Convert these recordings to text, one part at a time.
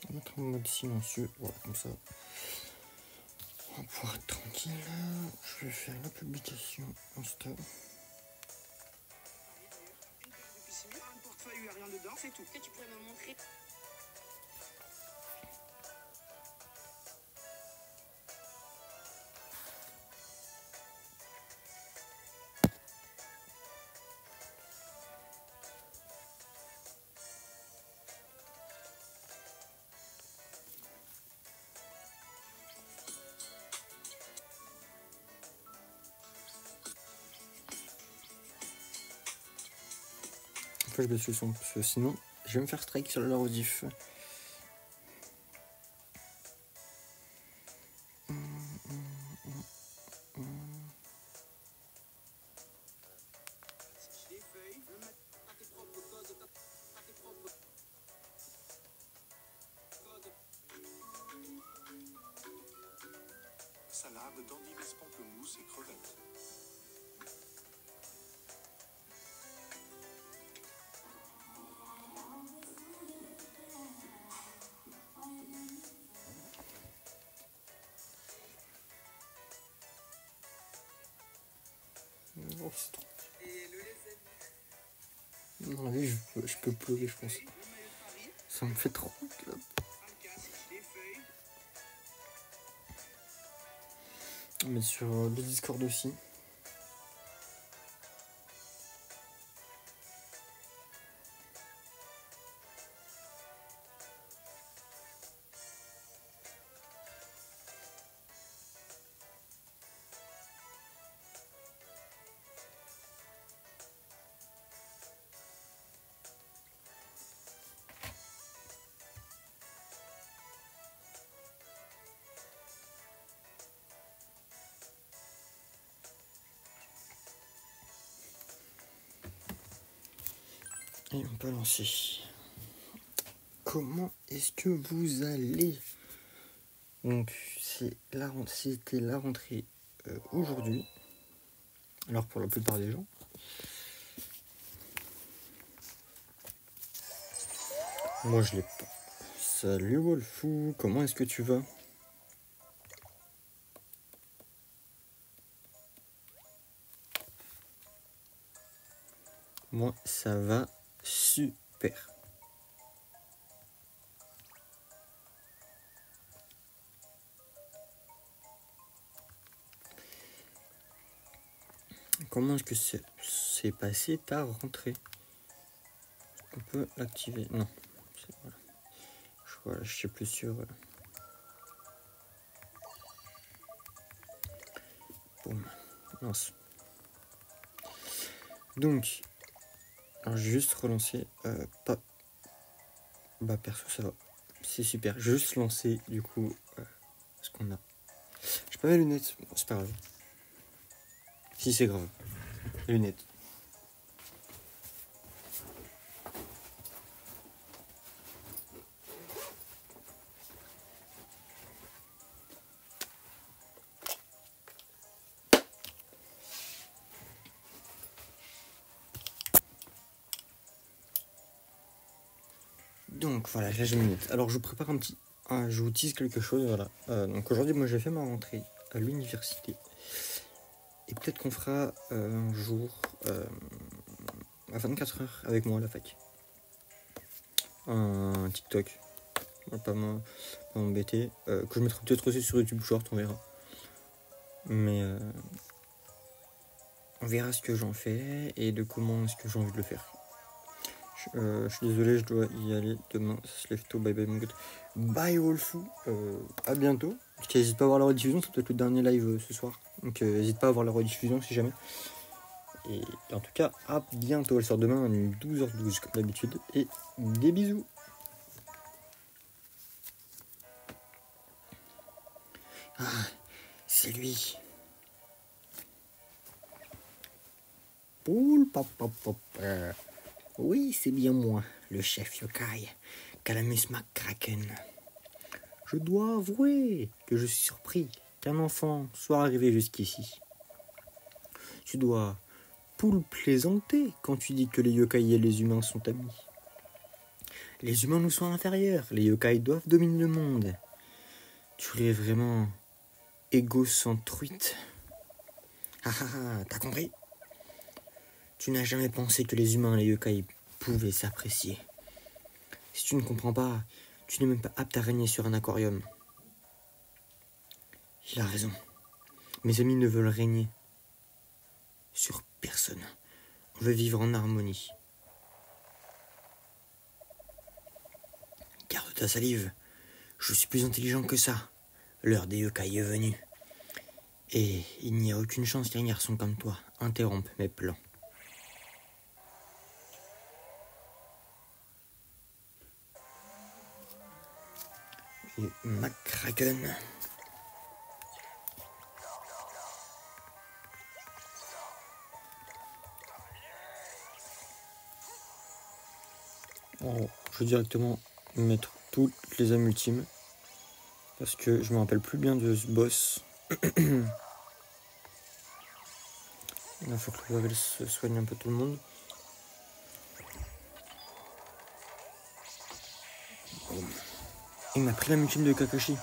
vais mettre en mode silencieux. Voilà, comme ça. On va pouvoir être tranquille. Je vais faire la publication Insta. Un portefeuille où il n'y a rien dedans, c'est tout. Que tu pourrais me montrer? Après, je baisse le son parce que sinon, je vais me faire strike sur la rediff. Les feuilles, le mettre à tes propres codes, à tes propres codes. Salade d'endives, pamplemousse et crevettes. Oh, c'est trop. Et le lait Non, oui, je peux pleurer, je pense. le maillot de Paris, Ça me fait trop. Là. Alcace, les feuilles. Mais sur le Discord aussi. Et on peut lancer. Comment est-ce que vous allez? Donc, c'était la rentrée aujourd'hui. Alors, pour la plupart des gens. Moi, je l'ai pas. Salut Wolfou, comment est-ce que tu vas? Moi, ça va super. Comment est-ce que c'est passé ta rentrée? On peut l'activer. Non. Voilà, je sais plus sur. Boum. Mince. Donc, alors j'ai juste relancé. Pas. Bah perso ça va. C'est super. J'ai juste lancé du coup ce qu'on a. J'ai pas mes lunettes. Bon, c'est pas grave. Si c'est grave. Les lunettes. Donc voilà, là j'ai mes lunettes. Alors je vous prépare un petit. Je vous tease quelque chose, voilà. Donc aujourd'hui, moi j'ai fait ma rentrée à l'université. Et peut-être qu'on fera un jour à 24 heures avec moi à la fac. Un TikTok. Pas m'embêter. Que je mettrai peut-être aussi sur YouTube Short, on verra. Mais on verra ce que j'en fais et de comment est-ce que j'ai envie de le faire. Je suis désolé, je dois y aller demain. Ça se lève tôt. Bye bye mon gars. Bye Wolfou. À bientôt. N'hésite pas à voir la rediffusion. C'est peut-être le dernier live ce soir. Donc n'hésite pas à voir la rediffusion si jamais. Et en tout cas, à bientôt. Elle sort demain à 12h12 comme d'habitude. Et des bisous. Ah, c'est lui. Poule, pop, pop, pop. Oui, c'est bien moi, le chef yokai, Calamus McCracken. Je dois avouer que je suis surpris qu'un enfant soit arrivé jusqu'ici. Tu dois poule plaisanter quand tu dis que les yokai et les humains sont amis. Les humains nous sont inférieurs. Les yokai doivent dominer le monde. Tu es vraiment égocentruite. Ah ah ah, t'as compris? Tu n'as jamais pensé que les humains et les yokai pouvaient s'apprécier. Si tu ne comprends pas, tu n'es même pas apte à régner sur un aquarium. Il a raison. Mes amis ne veulent régner sur personne. On veut vivre en harmonie. Garde ta salive. Je suis plus intelligent que ça. L'heure des yokai est venue. Et il n'y a aucune chance qu'un garçon comme toi interrompe mes plans. Et McCracken. Alors, je vais directement mettre toutes les âmes ultimes. Parce que je me rappelle plus bien de ce boss. Il faut que le level se soigne un peu tout le monde. Il m'a pris la ultime de Kakashi.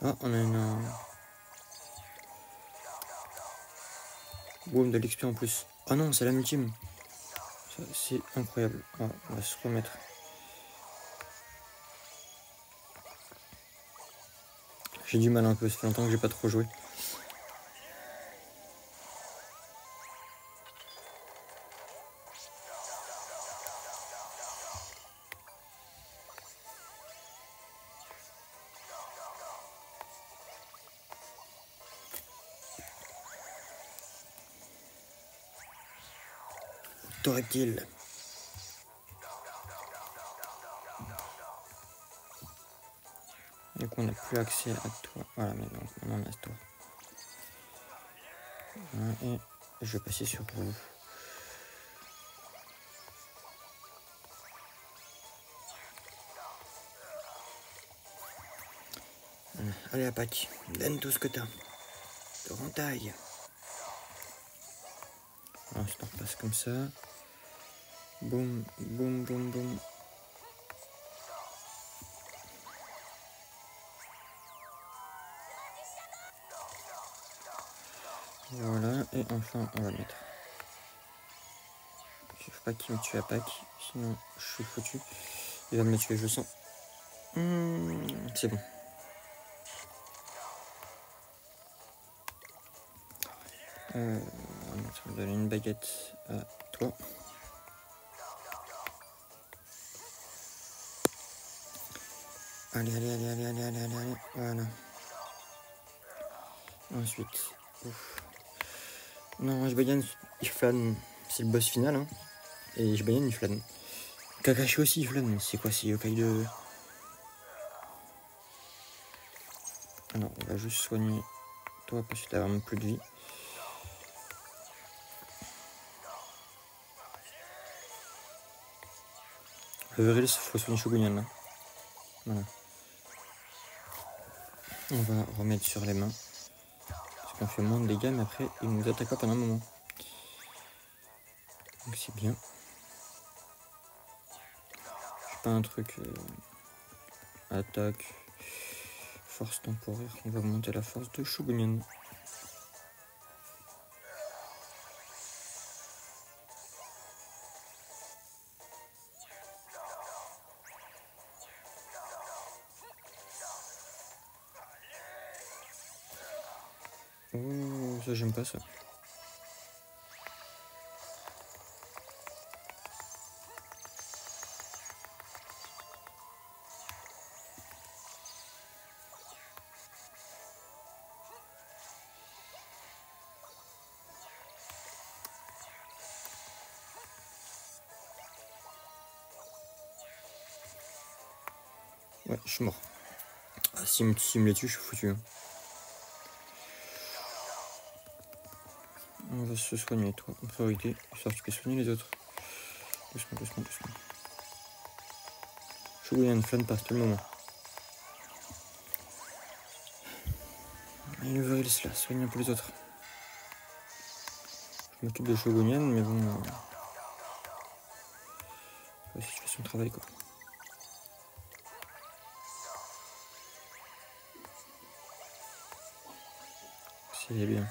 Ah, on a une... Boum, de l'XP en plus. Ah non, c'est la ultime. C'est incroyable. Ah, on va se remettre. J'ai du mal un peu, ça fait longtemps que j'ai pas trop joué. Reptile. Donc on n'a plus accès à toi. Voilà, mais donc maintenant on a toi. Voilà, et je vais passer sur vous. Voilà. Allez Apache, donne tout ce que t'as. Te rentaille. Alors je te repasse comme ça. Boum, boum, boum, boum. Voilà, et enfin on va le mettre. Je ne veux pas qu'il me tue à Pâques, sinon je suis foutu. Il va me tuer, je le sens. C'est bon. On va donner une baguette à toi. Allez, allez, allez, allez, allez, allez, allez, allez. Voilà. Ensuite. Ouf. Non, Jibayan, il flâne. C'est le boss final. Hein. Et Jibayan, il flâne. Kakashi aussi, il flâne. C'est quoi, c'est yokai de... Alors, on va juste soigner toi parce que t'as vraiment plus de vie. Le Viril, il faut soigner Shogunyan là. Voilà. On va remettre sur les mains. Parce qu'on fait moins de dégâts, mais après, il nous attaque pas pendant un moment. Donc c'est bien. Je sais pas un truc... attaque... Force temporaire. On va monter la force de Shogunyan. Oh, ça j'aime pas ça. Ouais, je suis mort. Ah, s'il me les tue, je suis foutu. Hein. On va se soigner, toi, en priorité, histoire que tu peux soigner les autres. Doucement, doucement, doucement. Shogunyan, flâne pas, c'est le moment. Et le virus là, soigne un peu les autres. Je m'occupe de Shogunian, mais bon. Ouais, si tu fais son travail quoi. C'est bien.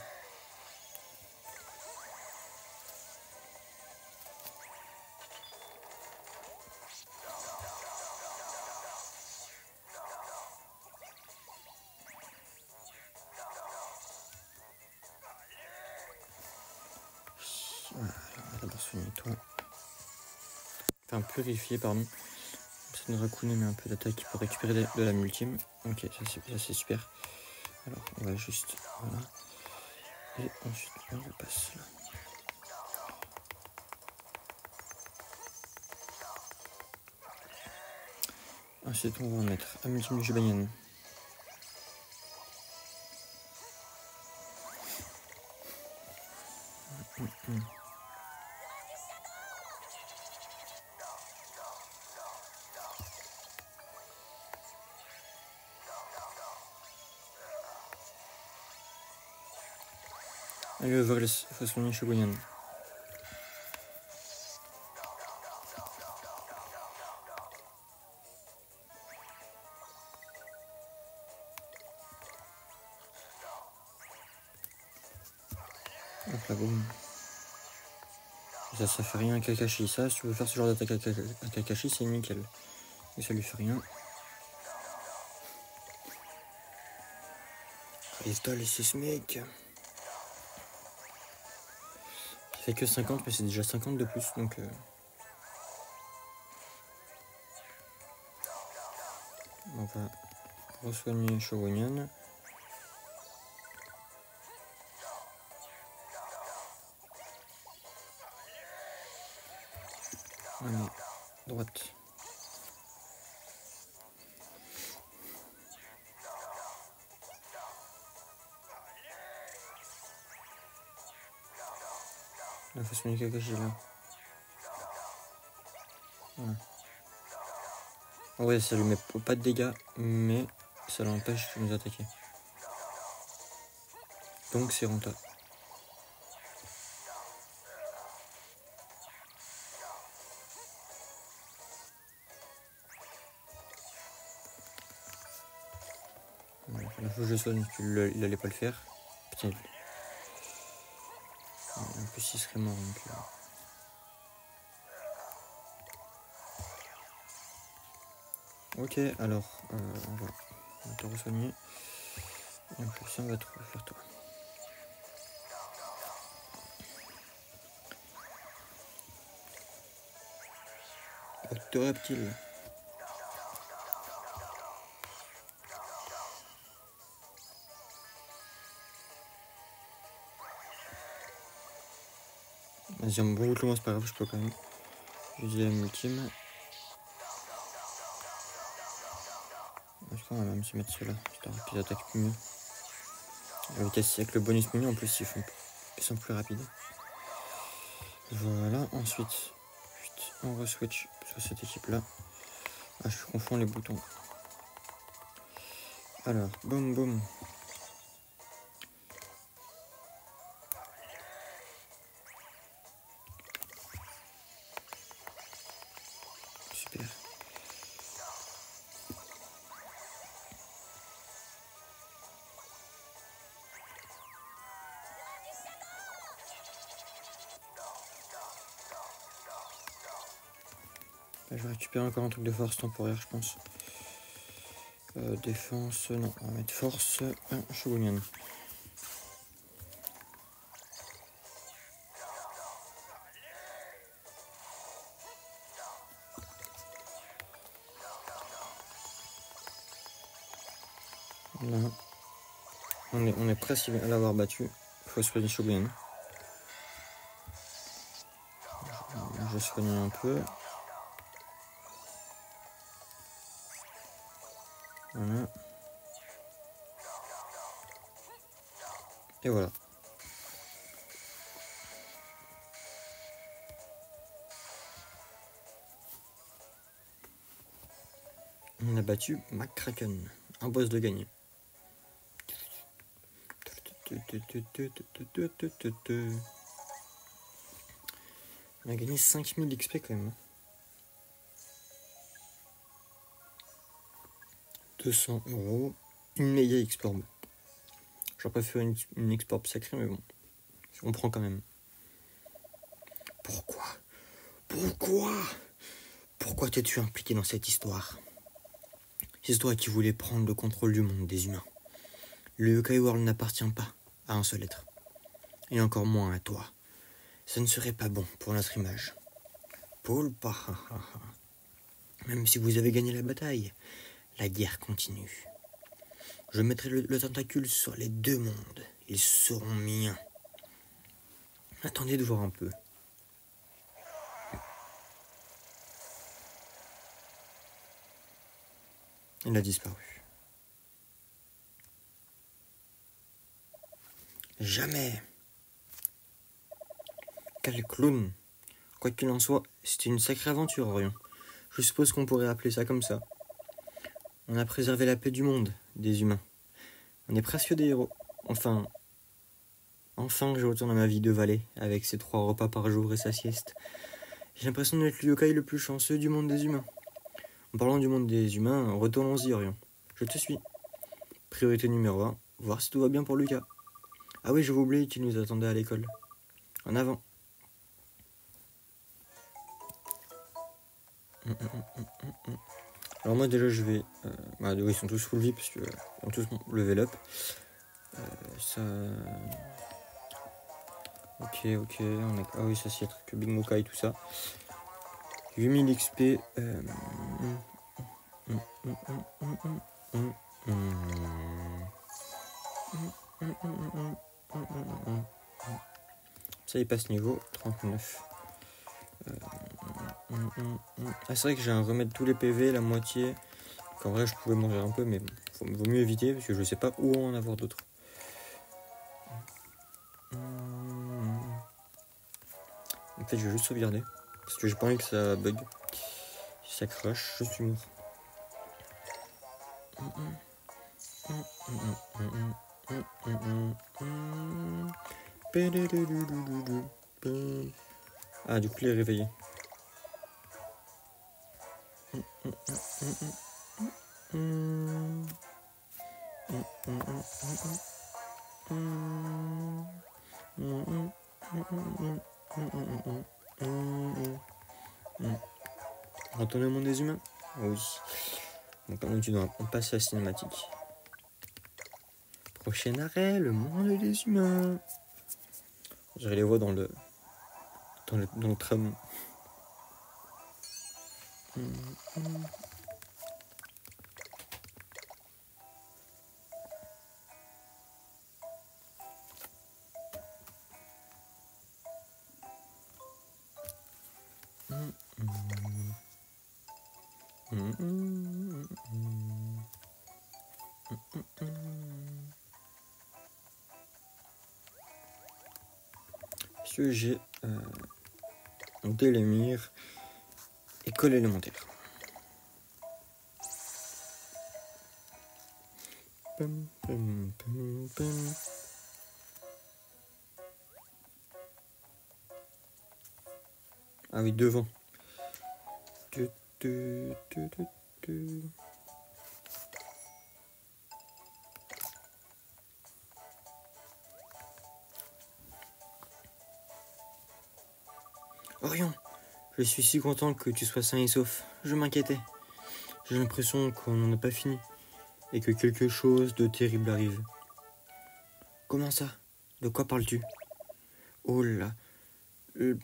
Voilà, on va d'abord soigner toi. Enfin, purifier, pardon. Ça nous Rakune met un peu d'attaque pour récupérer de la multime. Ok, ça c'est super. Alors, on va juste. Voilà. Et ensuite, on repasse là. Ensuite, on va mettre un multime du Jubanyan. Allez, Overless, il faut soigner Shogunyan. Hop là, boum. Ça fait rien à Kakashi. Ça, si tu veux faire ce genre d'attaque à Kakashi, c'est nickel. Et ça lui fait rien. Arrive-toi, laissez ce mec. Il fait que 50, mais c'est déjà 50 de plus, donc... On va re-soigner Shogunyan. Allez, droite. Il faut soigner Kakashi là. Voilà. Ouais, ça lui met pas de dégâts, mais ça l'empêche de nous attaquer. Donc c'est rentable. Il faut que je soigne, il allait pas le faire. Putain. En plus il serait mort donc... Ok, alors on va te re-soigner. Et en plus ça on va te refaire toi. Octoreptile. Vas-y, un bon roulement, c'est pas grave, je peux quand même. Je dis la ultime. Je crois qu'on va même se mettre ceux-là, histoire qu'ils attaquent plus mieux. La vitesse avec le bonus menu en plus ils sont plus rapides. Voilà, ensuite on re-switch sur cette équipe là. Ah, je confonds les boutons. Alors, boum boum. Super. Là, je vais récupérer encore un truc de force temporaire, je pense. Défense, non, on va mettre force, Shogunyan. Là, on est presque à l'avoir battu. Il faut soigner Shogunyan. Je soigne un peu. Voilà. Et voilà. On a battu McCracken, un boss de gagné. On a gagné 5000 XP quand même. 200 €. Une méga exporb. J'aurais préféré une exporb sacrée, mais bon. On prend quand même. Pourquoi t'es-tu impliqué dans cette histoire? C'est toi qui voulais prendre le contrôle du monde des humains. Le Yokai World n'appartient pas à un seul être. Et encore moins à toi. Ce ne serait pas bon pour notre image. Poulpa, même si vous avez gagné la bataille, la guerre continue. Je mettrai le tentacule sur les deux mondes. Ils seront miens. Attendez de voir un peu. Il a disparu. Jamais. Quel clown. Quoi qu'il en soit, c'était une sacrée aventure, Orion. Je suppose qu'on pourrait appeler ça comme ça. On a préservé la paix du monde, des humains. On est presque des héros. Enfin, je retourne à ma vie de valet, avec ses 3 repas par jour et sa sieste. J'ai l'impression d'être le yokai le plus chanceux du monde des humains. En parlant du monde des humains, retournons-y, Orion. Je te suis. Priorité numéro 1, voir si tout va bien pour Lucas. Ah oui, j'avais oublié qu'il nous attendait à l'école. En avant. Alors moi déjà je vais... ils sont tous full vie parce qu'ils ont tous level up. Ça... Ok, on a... Ah oui, ça c'est truc Big Mokai et tout ça. 8000 XP. Ça il passe niveau 39. Ah, c'est vrai que j'ai un remède tous les PV, la moitié. Qu'en vrai je pouvais mourir un peu, mais bon, vaut mieux éviter parce que je sais pas où en avoir d'autres. En fait je vais juste sauvegarder parce que j'ai pas envie que ça bug. Si ça crache, je suis mort. Ah, du coup il est réveillé. Retourner au monde des humains? Oui. Donc comme tu dois, on passe à la cinématique. Prochain arrêt, le monde des humains. Je les vois dans le tram. Est-ce que j'ai monté les murs, école élémentaire. Ah oui, devant. Orion, je suis si content que tu sois sain et sauf. Je m'inquiétais. J'ai l'impression qu'on n'en a pas fini et que quelque chose de terrible arrive. Comment ça? De quoi parles-tu? Oh là,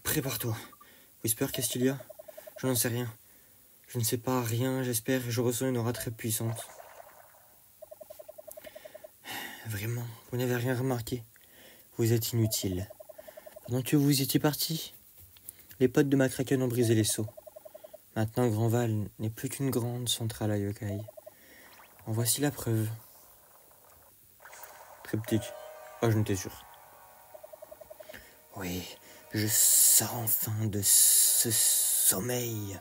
prépare-toi. Whisper, qu'est-ce qu'il y a? Je n'en sais rien. Je ne sais pas rien, j'espère, je ressens une aura très puissante. Vraiment, vous n'avez rien remarqué. Vous êtes inutile. Pendant que vous étiez parti, les potes de McCracken ont brisé les seaux. Maintenant, Grandval n'est plus qu'une grande centrale à yokai. En voici la preuve. Triptyque. Oh, je n'étais sûr. Oui, je sors enfin de ce sommeil.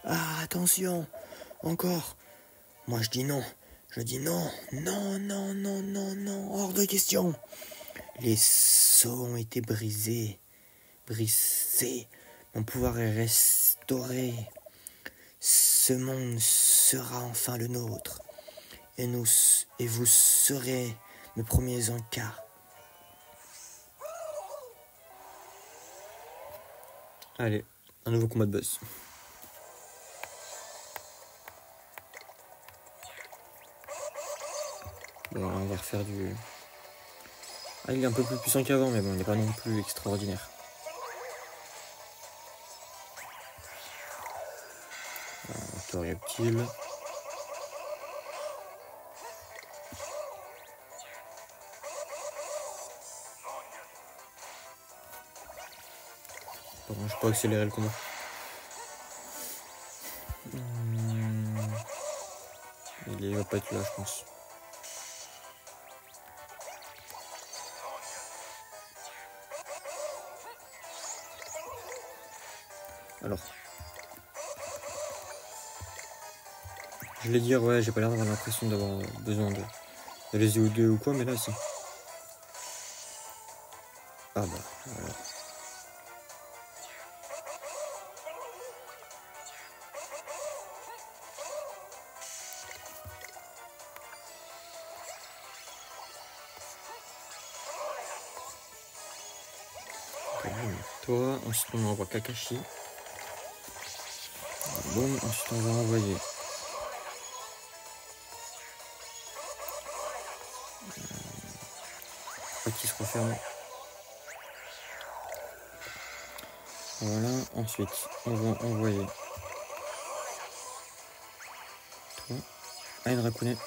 Ah, attention, encore. Moi, je dis non. Je dis non, non, non, non, non, non, hors de question. Les sceaux ont été brisés. Mon pouvoir est restauré. Ce monde sera enfin le nôtre. Et vous serez mes premiers encas. Allez, un nouveau combat de boss. Bon, là, on va refaire du... Ah, il est un peu plus puissant qu'avant, mais bon, il n'est pas non plus extraordinaire. Reptile. Pardon, je peux accélérer le combat. Il va pas être là, je pense. Alors. Je vais dire, ouais, j'ai pas l'air d'avoir l'impression d'avoir besoin de les EO2 ou quoi, mais là, si. Ah bah, voilà. Toi, ensuite on envoie Kakashi. Bon, ensuite on va envoyer qui se referme. Voilà, ensuite on va envoyer toi, Ain Rakune.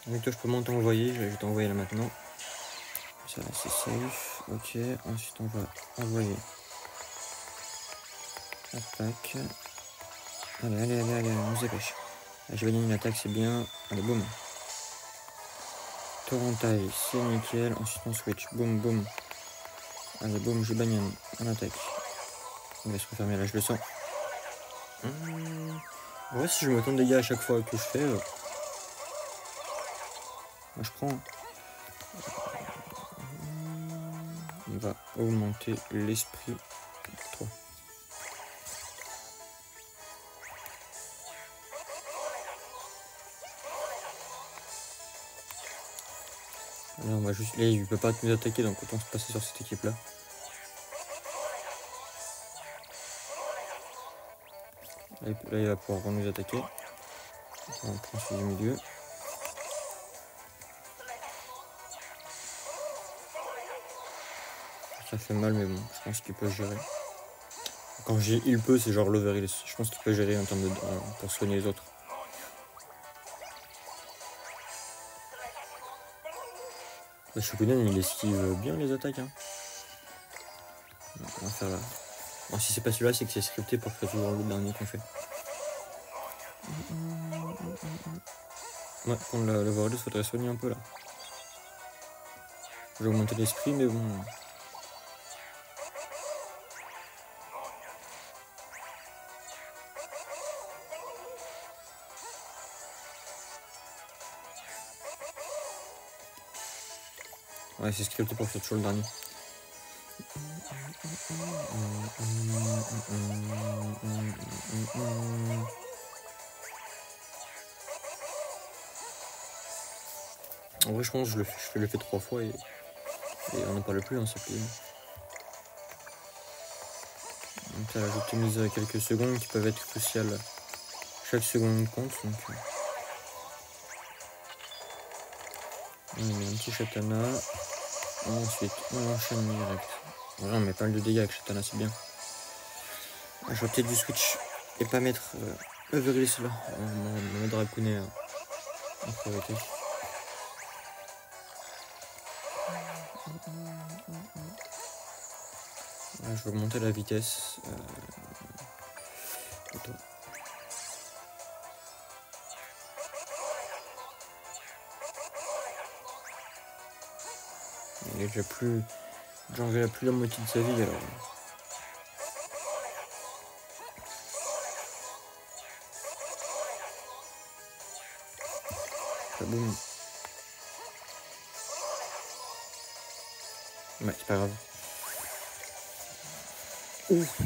Donc toi je peux m'en t'envoyer, je vais t'envoyer là maintenant. Ça c'est safe, ok, ensuite on va envoyer attaque. Allez, on se dépêche. Je vais gagner une attaque, c'est bien. Allez, boum. Torontai, c'est nickel. Ensuite on switch, boum, boum. Allez, boum, j'ai Banyan en attaque. On va se refermer là, je le sens. Ouais, si je mets autant de dégâts à chaque fois que je fais, moi je prends. On va augmenter l'esprit 3. Là, on va juste. Là, il peut pas nous attaquer, donc autant se passer sur cette équipe là. Là, il va pouvoir nous attaquer. On prend celui du milieu. Ça fait mal, mais bon, je pense qu'il peut gérer. Quand je dis il peut, c'est genre l'over. Je pense qu'il peut gérer en termes de pour soigner les autres. Le Shokunen, il esquive bien les attaques. Hein. On va faire là. Bon, si c'est pas celui-là, c'est que c'est scripté pour faire toujours le dernier qu'on fait. Ouais, pour le Warlord, il faudrait soigner un peu là. J'ai augmenté l'esprit, mais bon. Ouais, c'est scripté pour faire toujours le dernier. En vrai, je pense que je le fais 3 fois et on n'en parle plus, hein, c'est plus. Donc là, j'optimise quelques secondes qui peuvent être cruciales. Chaque seconde compte. Donc, on met un petit Shatana. Ensuite, on enchaîne direct. Voilà, on met pas mal de dégâts avec Shatana, c'est bien. Je vais peut-être du switch et pas mettre Overlist là. On va mettre Rakune en priorité. Là, je vais augmenter la vitesse. Il est déjà plus. J'en verrai plus la moitié de sa vie alors. Boum. Ouais, c'est pas grave. Ouf.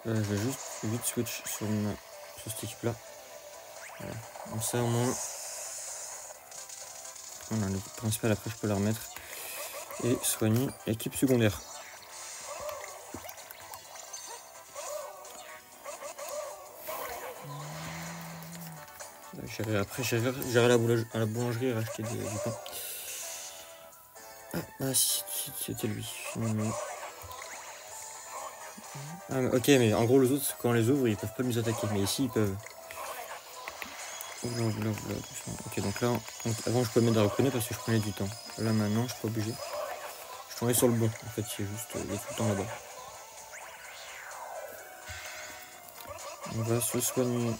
Je vais juste vite switch sur cette équipe-là. Voilà. Comme ça, au moins... Voilà, l'équipe principale, après, je peux la remettre. Et soigner l'équipe secondaire. J'irai à la boulangerie et racheter du pain. Ah si, c'était lui. Ah, ok, mais en gros, les autres, quand on les ouvre, ils peuvent pas nous attaquer. Mais ici, ils peuvent. Oula. Ok, donc là, avant, je peux mettre à reconnaître parce que je prenais du temps. Là, maintenant, je suis pas obligé. Je tombais sur le bon. En fait, c'est juste, il est tout le temps là-bas. On va se soigner.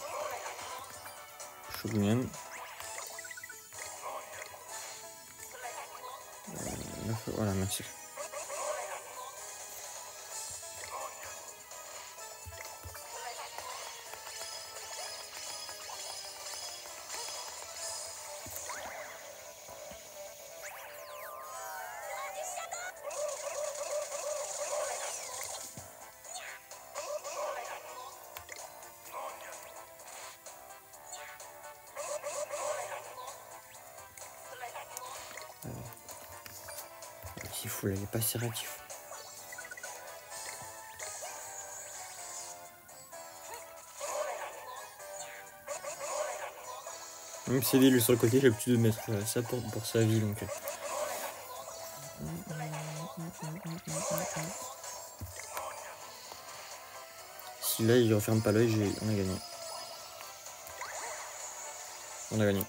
Shogunyan. Voilà, merci. Il faut là, il est pas si réactif. Même si lui sur le côté, j'ai l'habitude de mettre ça pour sa vie donc. Si là il referme pas l'œil, on a gagné. On a gagné.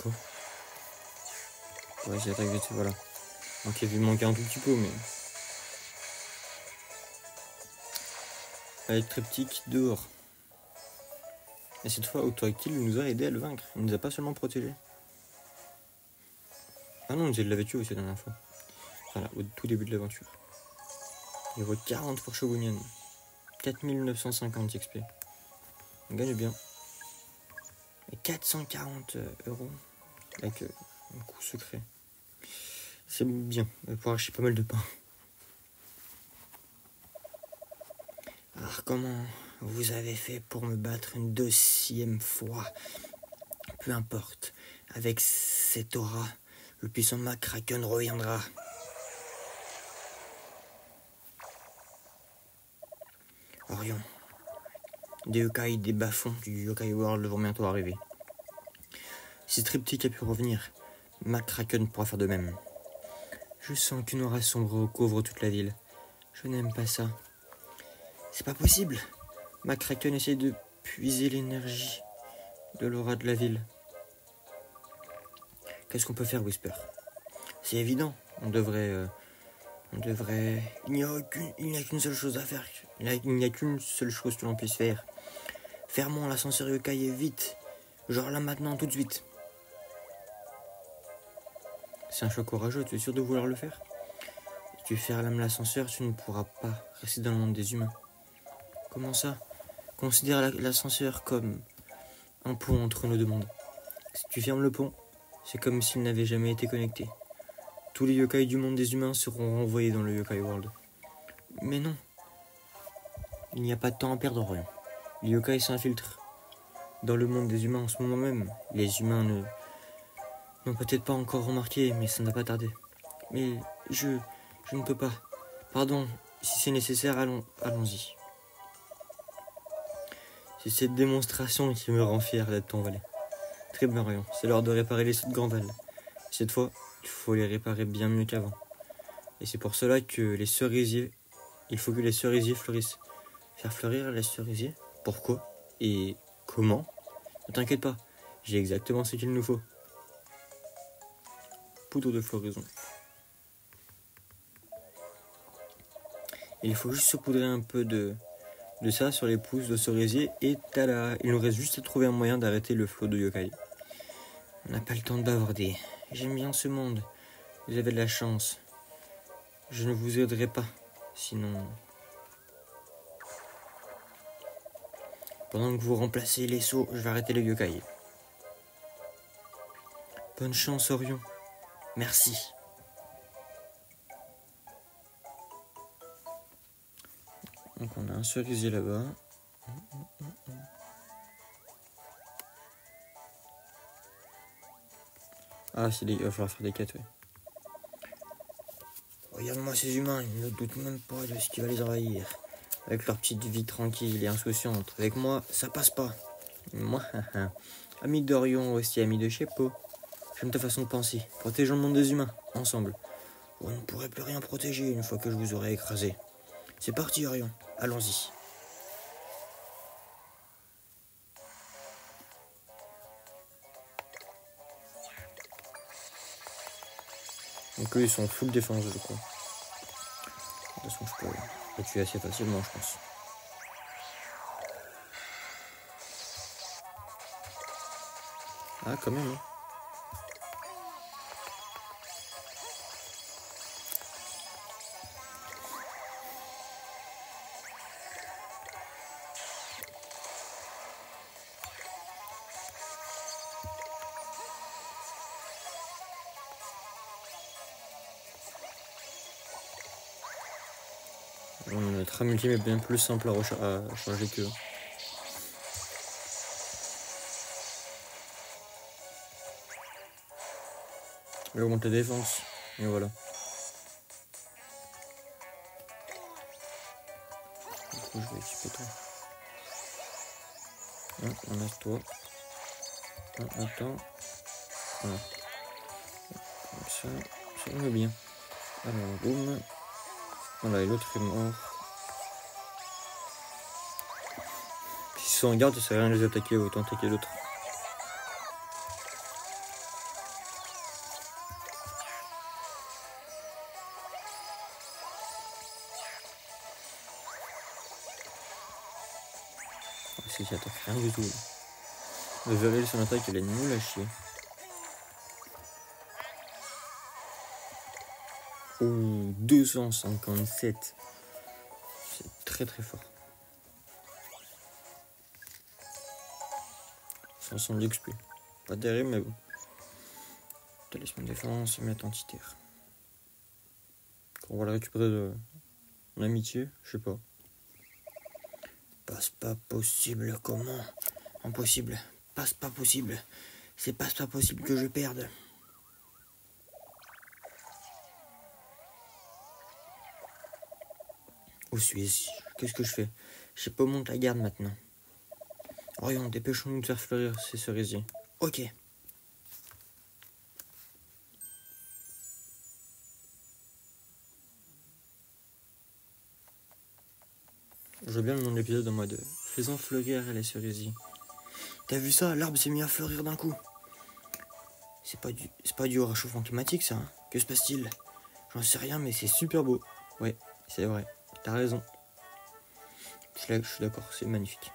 Quoi? Ouais, j'ai attaqué dessus, voilà. Donc il manquait un tout petit peu, mais... Avec triptyque dehors. Et cette fois, Autoactile nous a aidé à le vaincre. Il nous a pas seulement protégé. Ah non, il l'avait tué aussi la dernière fois. Voilà, au tout début de l'aventure. Il vaut 40 pour Shogunyan. 4950 XP. On gagne bien. Et 440 € avec un coup secret. C'est bien. On va pouvoir acheter pas mal de pain. Alors comment vous avez fait pour me battre une 2e fois? Peu importe. Avec cette aura, le puissant McCracken reviendra. Orion. Des yokai des bas-fonds du Yokai World vont bientôt arriver. Si Triptyque a pu revenir, McCracken pourra faire de même. Je sens qu'une aura sombre recouvre toute la ville. Je n'aime pas ça. C'est pas possible. McCracken essaie de puiser l'énergie de l'aura de la ville. Qu'est-ce qu'on peut faire, Whisper? C'est évident. On devrait... Il n'y a qu'une seule chose à faire. Il n'y a qu'une seule chose que l'on puisse faire. Fermons l'ascenseur yokai vite. Genre là maintenant, tout de suite. C'est un choix courageux, tu es sûr de vouloir le faire? Si tu fermes l'ascenseur, tu ne pourras pas rester dans le monde des humains. Comment ça? Considère l'ascenseur comme un pont entre nos deux mondes. Si tu fermes le pont, c'est comme s'il n'avait jamais été connecté. Tous les yokai du monde des humains seront renvoyés dans le Yokai World. Mais non. Il n'y a pas de temps à perdre, rien. Les yokai s'infiltrent dans le monde des humains en ce moment même. Les humains n'ont peut-être pas encore remarqué, mais ça n'a pas tardé. Mais je ne peux pas. Pardon, si c'est nécessaire, allons-y. C'est cette démonstration qui me rend fier d'être ton valet. Très bien, Orion. C'est l'heure de réparer les 7 grands vals. Cette fois, il faut les réparer bien mieux qu'avant. Et c'est pour cela que les cerisiers... Il faut que les cerisiers fleurissent. Faire fleurir les cerisiers? Pourquoi? Et comment? Ne t'inquiète pas, j'ai exactement ce qu'il nous faut. Poudre de floraison. Il faut juste saupoudrer un peu de ça sur les pousses de cerisier et tada! Il nous reste juste à trouver un moyen d'arrêter le flot de yokai. On n'a pas le temps de bavarder. J'aime bien ce monde. Vous avez de la chance. Je ne vous aiderai pas. Sinon... Pendant que vous remplacez les sauts, je vais arrêter les yokai. Bonne chance, Orion. Merci. Donc on a un cerisier là-bas. Ah, il va falloir faire des quêtes, ouais. Regarde-moi ces humains, ils ne doutent même pas de ce qui va les envahir. Avec leur petite vie tranquille et insouciante. Avec moi, ça passe pas. Moi, ami d'Orion, aussi ami de Sheppo. J'aime ta façon de penser. Protégeons le monde des humains, ensemble. Vous ne pourrez plus rien protéger une fois que je vous aurai écrasé. C'est parti, Orion. Allons-y. Donc eux, ils sont full défense, je crois. De toute façon, je peux les tuer assez facilement, je pense. Ah, quand même, hein. Notre amultime est bien plus simple à charger que... Il augmente la défense. Et voilà. Du coup, je vais équiper toi. On a toi. Attends. Voilà. Comme ça va bien. Alors, boum. Voilà, et l'autre est mort. S'ils sont en garde, ça sert à rien de les attaquer, autant attaquer l'autre. C'est qui attaque rien du tout. Le verril, son attaque, elle est nulle à chier. Oh, 257. C'est très très fort. 500 d'XP. Pas terrible, mais bon. Talisman de défense, mettre anti-terre. On va le récupérer de l'amitié, je sais pas. Passe pas possible, comment? Impossible. Passe pas possible. C'est pas possible que je perde. Où suis-je? Qu'est-ce que je fais? Je sais pas où monte la garde maintenant. Orion, dépêchons-nous de faire fleurir ces cerisiers. Ok. Je veux bien le nom de l'épisode en mode faisant fleurir les cerisiers. T'as vu ça? L'arbre s'est mis à fleurir d'un coup. C'est pas dû au réchauffement climatique, ça, hein? Que se passe-t-il? J'en sais rien, mais c'est super beau. Ouais, c'est vrai. T'as raison. Je suis d'accord, c'est magnifique.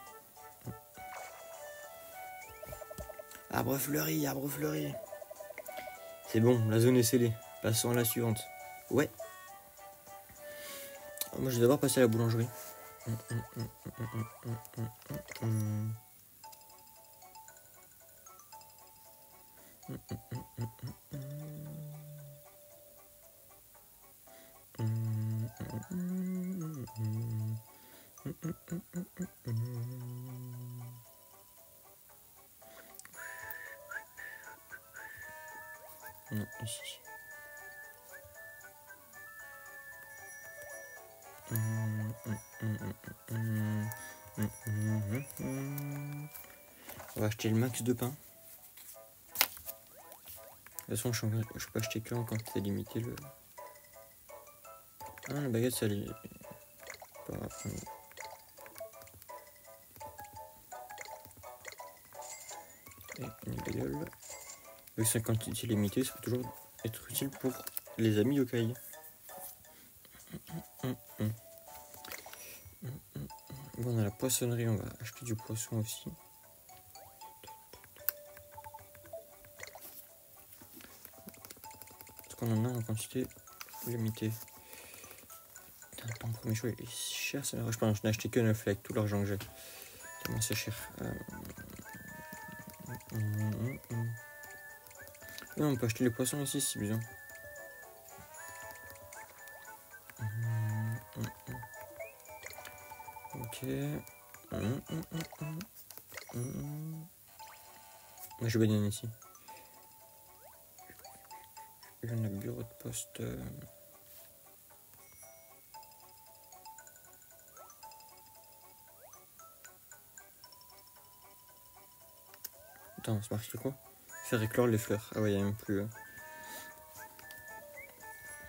Arbre fleuri, arbre fleuri. C'est bon, la zone est scellée. Passons à la suivante. Ouais. Moi, je vais d'abord passer à la boulangerie. Non, ici. On va acheter le max de pain. De toute façon, je peux acheter que en quantité limitée. Ah, la baguette, ça l'est pas. Et une bagueule. Avec sa quantité limitée, ça peut toujours être utile pour les amis yokai. Bon, on a la poissonnerie, on va acheter du poisson aussi. Parce qu'on en a en quantité limitée. Putain, ton premier choix est cher, ça je pense. Je n'ai acheté que 9 avec tout l'argent que j'ai. Tellement c'est cher. Non, on peut acheter les poissons ici si besoin. Ok. Moi je vais bien ici. Il y en a bureau de poste. Attends, c'est marqué quoi? Faire éclore les fleurs. Ah ouais, il n'y a même plus.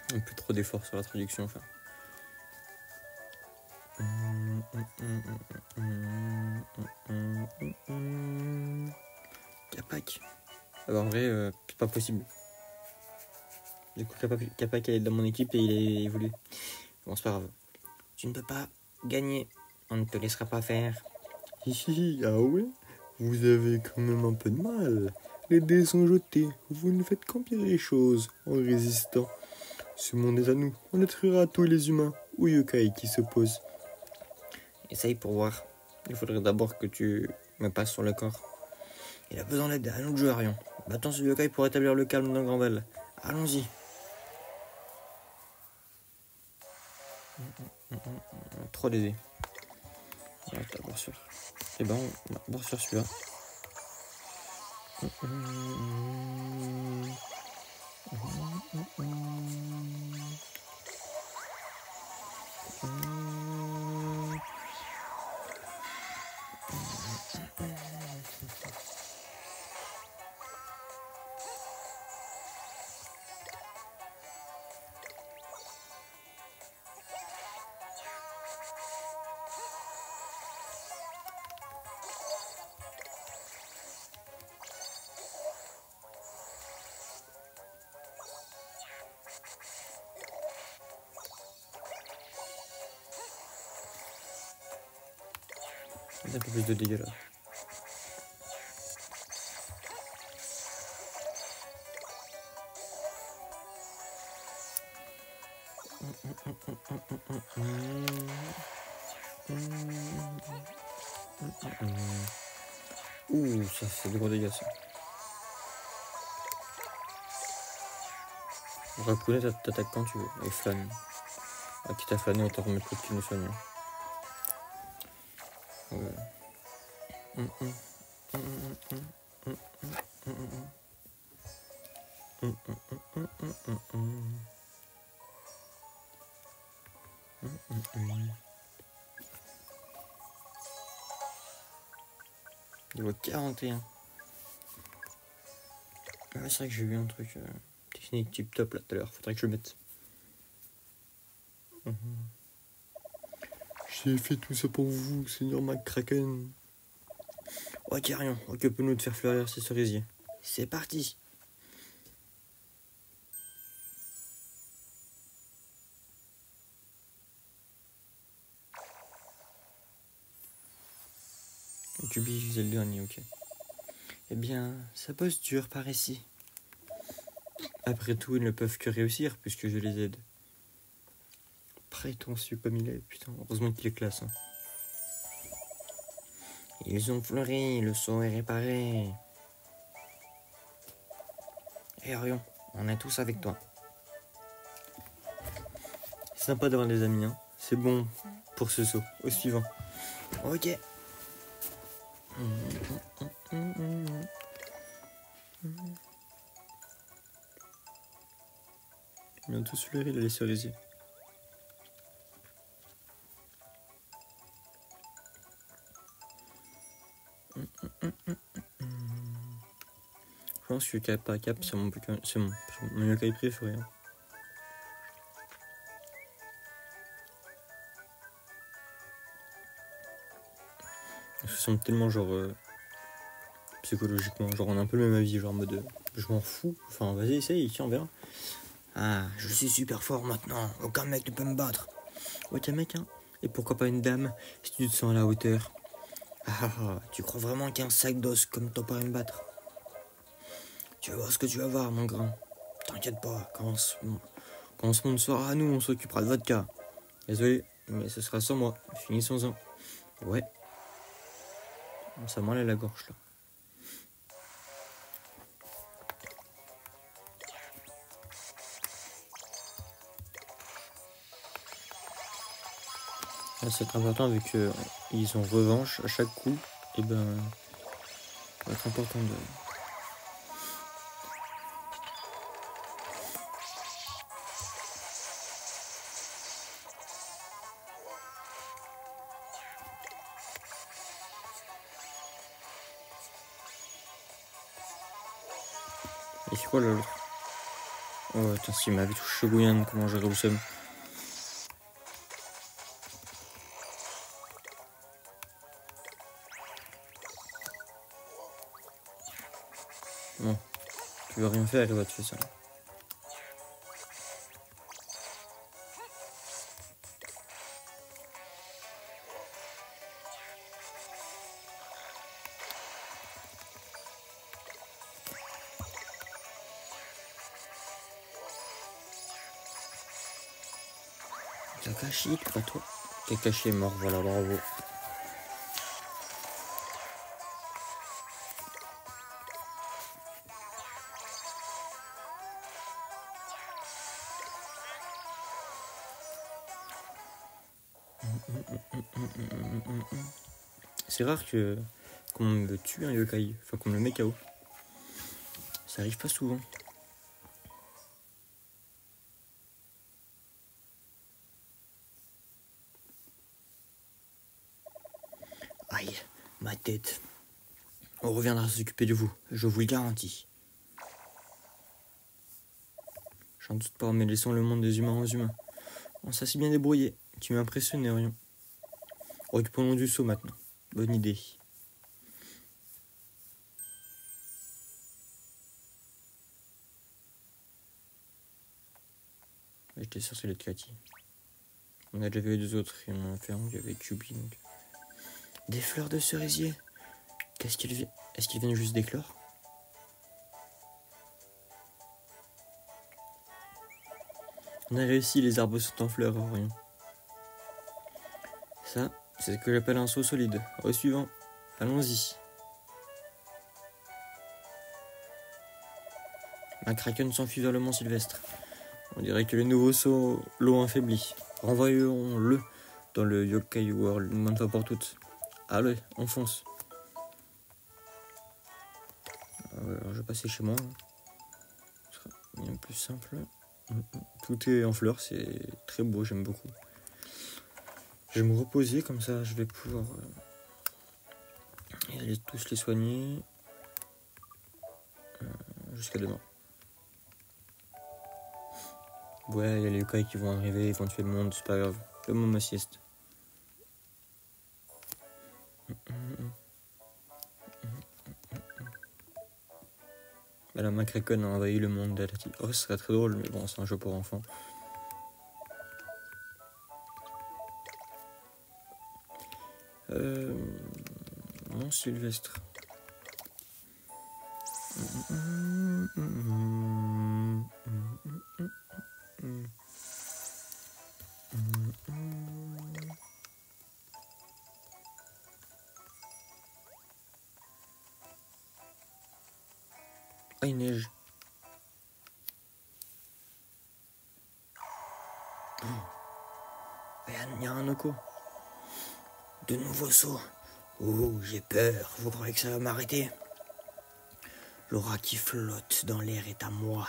Plus trop d'efforts sur la traduction. Enfin. Capac. Alors en vrai, c'est pas possible. Du coup, Capac est dans mon équipe et il est évolué. Bon, c'est pas grave. Tu ne peux pas gagner. On ne te laissera pas faire. Hihi, ah ouais? Vous avez quand même un peu de mal. Les dés sont jetés. Vous ne faites qu'empirer les choses en résistant. Ce monde est à nous. On détruira tous les humains ou yokai qui s'opposent. Essaye pour voir. Il faudrait d'abord que tu me passes sur le corps. Il a besoin d'aide. À nous de jouer, Arion. Battons ce yokai pour établir le calme dans Granval. Allons-y. Trop d'aider. Voilà, d'abord sur. Et ben, on va d'abord sur celui-là. Un peu plus de dégâts là. Ouh, ça fait de gros dégâts ça. Rakune t'attaque quand tu veux. Et flâne. Ah, quitte à flâner, autant remettre le petit nous soigne. Ouais. Niveau 41. Ah, c'est vrai que j'ai vu un truc technique tip top là tout à l'heure. Faudrait que je le mette. J'ai fait tout ça pour vous, Seigneur McCracken. Ok, Arion, occupe-nous de faire fleurir ces cerisiers. C'est parti. Kubi faisait le dernier, ok. Eh bien, sa posture par ici. Après tout, ils ne peuvent que réussir puisque je les aide. Prétentieux comme il est, putain, heureusement qu'il est classe. Hein. Ils ont fleuri, le saut est réparé. Hé Arion, on est tous avec toi. C'est sympa d'avoir des amis, hein. C'est bon pour ce saut. Au suivant. Ok. Bientôt celui-là, il a les cerisiers. Je pense que cap par cap, c'est mon yokai préféré. Hein. Ils sont tellement genre psychologiquement, genre on a un peu le même avis, genre en mode je m'en fous, enfin vas-y essaye, tiens on verra. Ah, je suis super fort maintenant, aucun mec ne peut me battre. Ok mec, hein, et pourquoi pas une dame, si tu te sens à la hauteur. Tu crois vraiment qu'un sac d'os comme toi pourrait me battre? Tu vas voir ce que tu vas voir mon grand. T'inquiète pas, quand ce monde sera à nous, on s'occupera de votre cas. Désolé, mais ce sera sans moi. Finissons-en. Ouais. Ça m'enlève la gorge là. Là, c'est important vu qu'ils ont revanche à chaque coup. Et ben, ça va être important de. Et c'est quoi là l'autre? Oh putain, s'il m'avait touché Gouyan, comment j'aurais le seum. Non, tu veux rien faire, toi, tu fais ça. Kakashi, pas toi. Kakashi est mort, voilà, bravo. C'est rare qu'on me tue un yokai, enfin qu'on me met KO. Ça arrive pas souvent. Aïe, ma tête. On reviendra s'occuper de vous, je vous le garantis. J'en doute pas, mais laissons le monde des humains aux humains. On s'est si bien débrouillé. Tu m'impressionnes, Orion. Occupons-nous du saut maintenant. Bonne idée. J'étais sûr que c'était Cathy. On a déjà vu deux autres et on en a fait un où il y avait Kyubi. Donc. Des fleurs de cerisier. Est-ce qu'ils viennent juste d'éclore? On a réussi, les arbres sont en fleurs, Orion. Ça, c'est ce que j'appelle un saut solide. Au suivant, allons-y. Un kraken s'enfuit vers le mont Sylvestre. On dirait que le nouveau saut l'ont affaibli. Renvoyons-le dans le Yokai World une bonne fois pour toutes. Allez, on fonce. Alors, je vais passer chez moi. Ce sera bien plus simple. Tout est en fleurs, c'est très beau, j'aime beaucoup. Je vais me reposer, comme ça je vais pouvoir aller tous les soigner jusqu'à demain. Ouais, il y a les yokai qui vont arriver éventuellement, c'est pas grave. Je vais ma sieste. La Macracon a envahi le monde d'Alati. Oh, ce serait très drôle, mais bon, c'est un jeu pour enfants. Mont Sylvestre. Ah, il neige. Il y a un Oko. De nouveaux sauts. Oh, j'ai peur. Vous croyez que ça va m'arrêter? L'aura qui flotte dans l'air est à moi,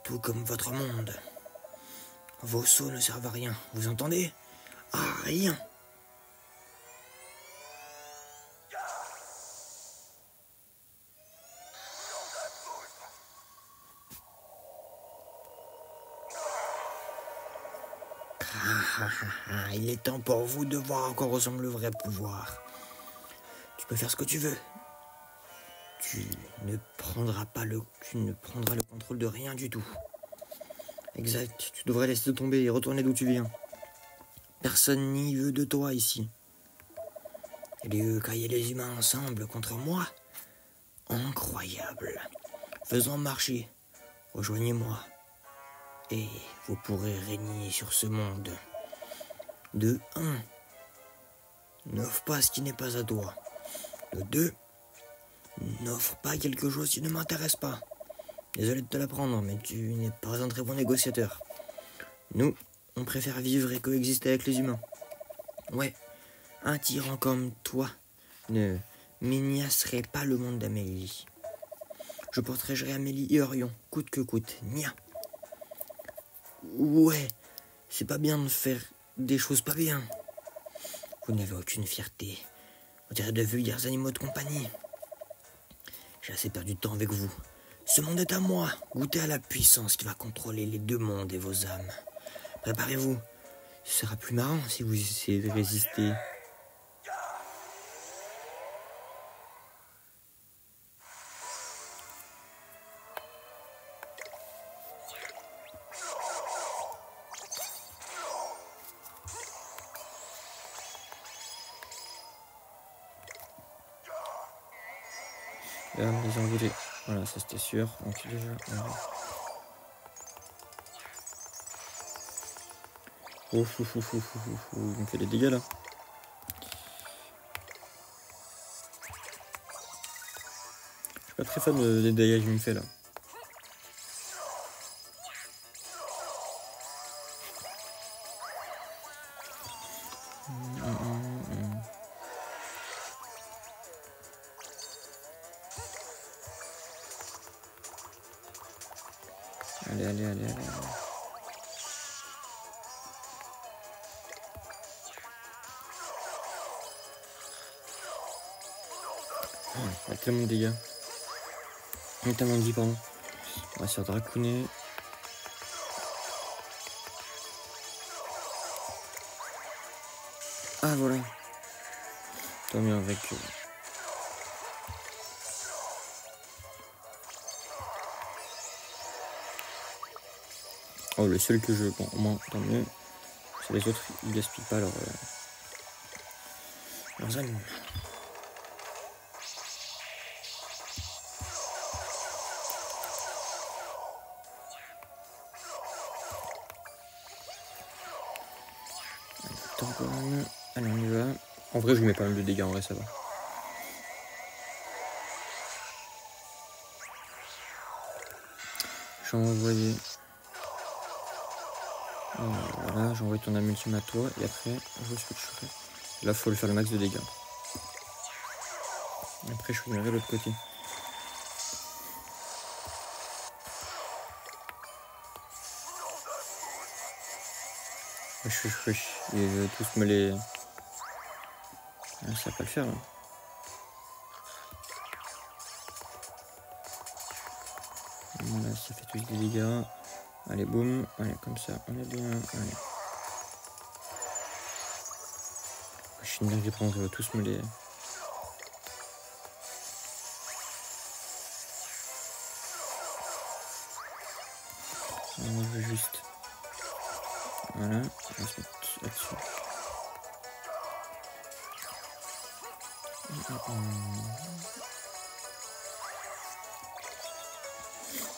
tout comme votre monde. Vos sauts ne servent à rien, vous entendez? À rien. Il est temps pour vous de voir à quoi ressemble le vrai pouvoir. Tu peux faire ce que tu veux. Tu ne prendras le contrôle de rien du tout. Exact, tu devrais laisser tomber et retourner d'où tu viens. Personne n'y veut de toi ici. Et les yokai et les humains ensemble contre moi? Incroyable. Faisons marcher. Rejoignez-moi. Et vous pourrez régner sur ce monde. De 1. N'offre pas ce qui n'est pas à toi. De 2. N'offre pas quelque chose qui ne m'intéresse pas. Désolé de te l'apprendre, mais tu n'es pas un très bon négociateur. Nous, on préfère vivre et coexister avec les humains. Ouais, un tyran comme toi ne menacerait pas le monde d'Amélie. Je protégerai Amélie et Orion, coûte que coûte. Nia. Ouais, c'est pas bien de faire des choses pas bien. Vous n'avez aucune fierté. Vous êtes de vulgaires animaux de compagnie. J'ai assez perdu de temps avec vous. Ce monde est à moi. Goûtez à la puissance qui va contrôler les deux mondes et vos âmes. Préparez-vous. Ce sera plus marrant si vous essayez de résister. Là, les envolés. Voilà, ça c'était sûr. Donc déjà, ouf, ouf, ouf, ouf, ouf, ouf, il me fait des dégâts là. Je suis pas très fan des dégâts qu'il me fait là. Allez, allez, allez, allez. Il y a tellement de dégâts. Il y a tellement de vie, pardon. On va se faire dracouner. Ah, voilà. Tant mieux avec... Oh, le seul que je... Bon, au moins, tant mieux. C'est les autres, ils gaspillent pas leurs âmes. Allez, on y va. En vrai, je lui mets pas mal de dégâts, en vrai, ça va. J'ai envoyé... Voilà, j'ai envoyé ton âme ultime à toi, et après, je switcherai. Là, faut lui faire le max de dégâts. Et après, je finirai de l'autre côté. Wesh. Ils veulent tous me les... Ah, ça va pas le faire, là. Voilà, ça fait tous des dégâts. Allez, boum. Allez, comme ça, on est bien. Allez. Je suis une dingue, ils vont tous me les... On veut juste... Voilà, on va se mettre là-dessus.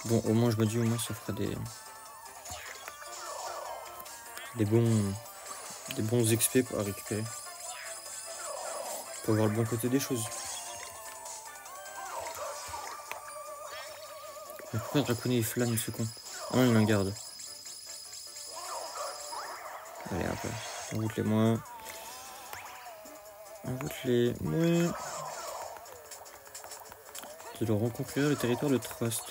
Bon, au moins je me dis, au moins ça fera des bons XP à récupérer. Pour voir le bon côté des choses. Mais pourquoi dracouner les flammes, ce con? Ah non, il en garde. Allez, après, envoûte les moi. Envoûte-les moi. Je dois reconquérir le territoire de Trust.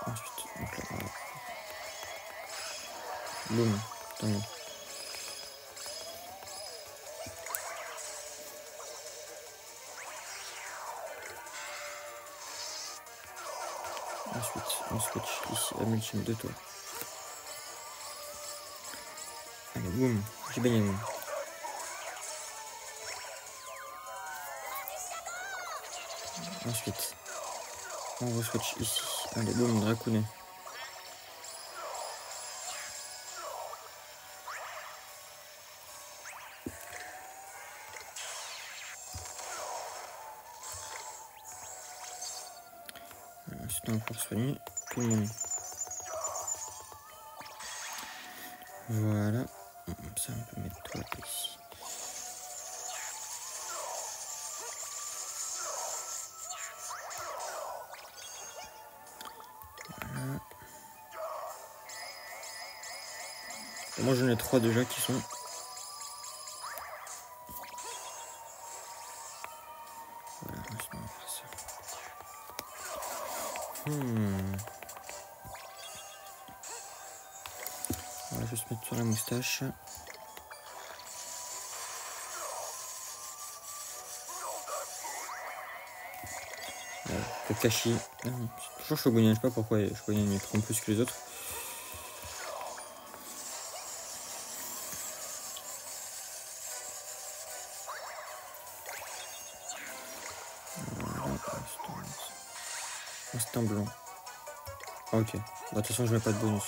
Ensuite, donc là, voilà. Boum, tant mieux. Ensuite, on switch ici à multime de toi. Allez, boum, j'ai gagné. Ensuite, on re-switch ici. Allez, boum, dracounet. Ensuite, on va pouvoir soigner tout le monde. Voilà. Ça, on peut mettre toi ici. Voilà. Et moi, j'en ai 3 déjà qui sont. Voilà, on va faire ça. On va juste mettre sur la moustache. Kakashi. C'est toujours Shogun, je sais pas pourquoi Shogun il prend plus que les autres. Voilà, instinct blanc. Ah, ok. Bah, de toute façon, je mets pas de bonus.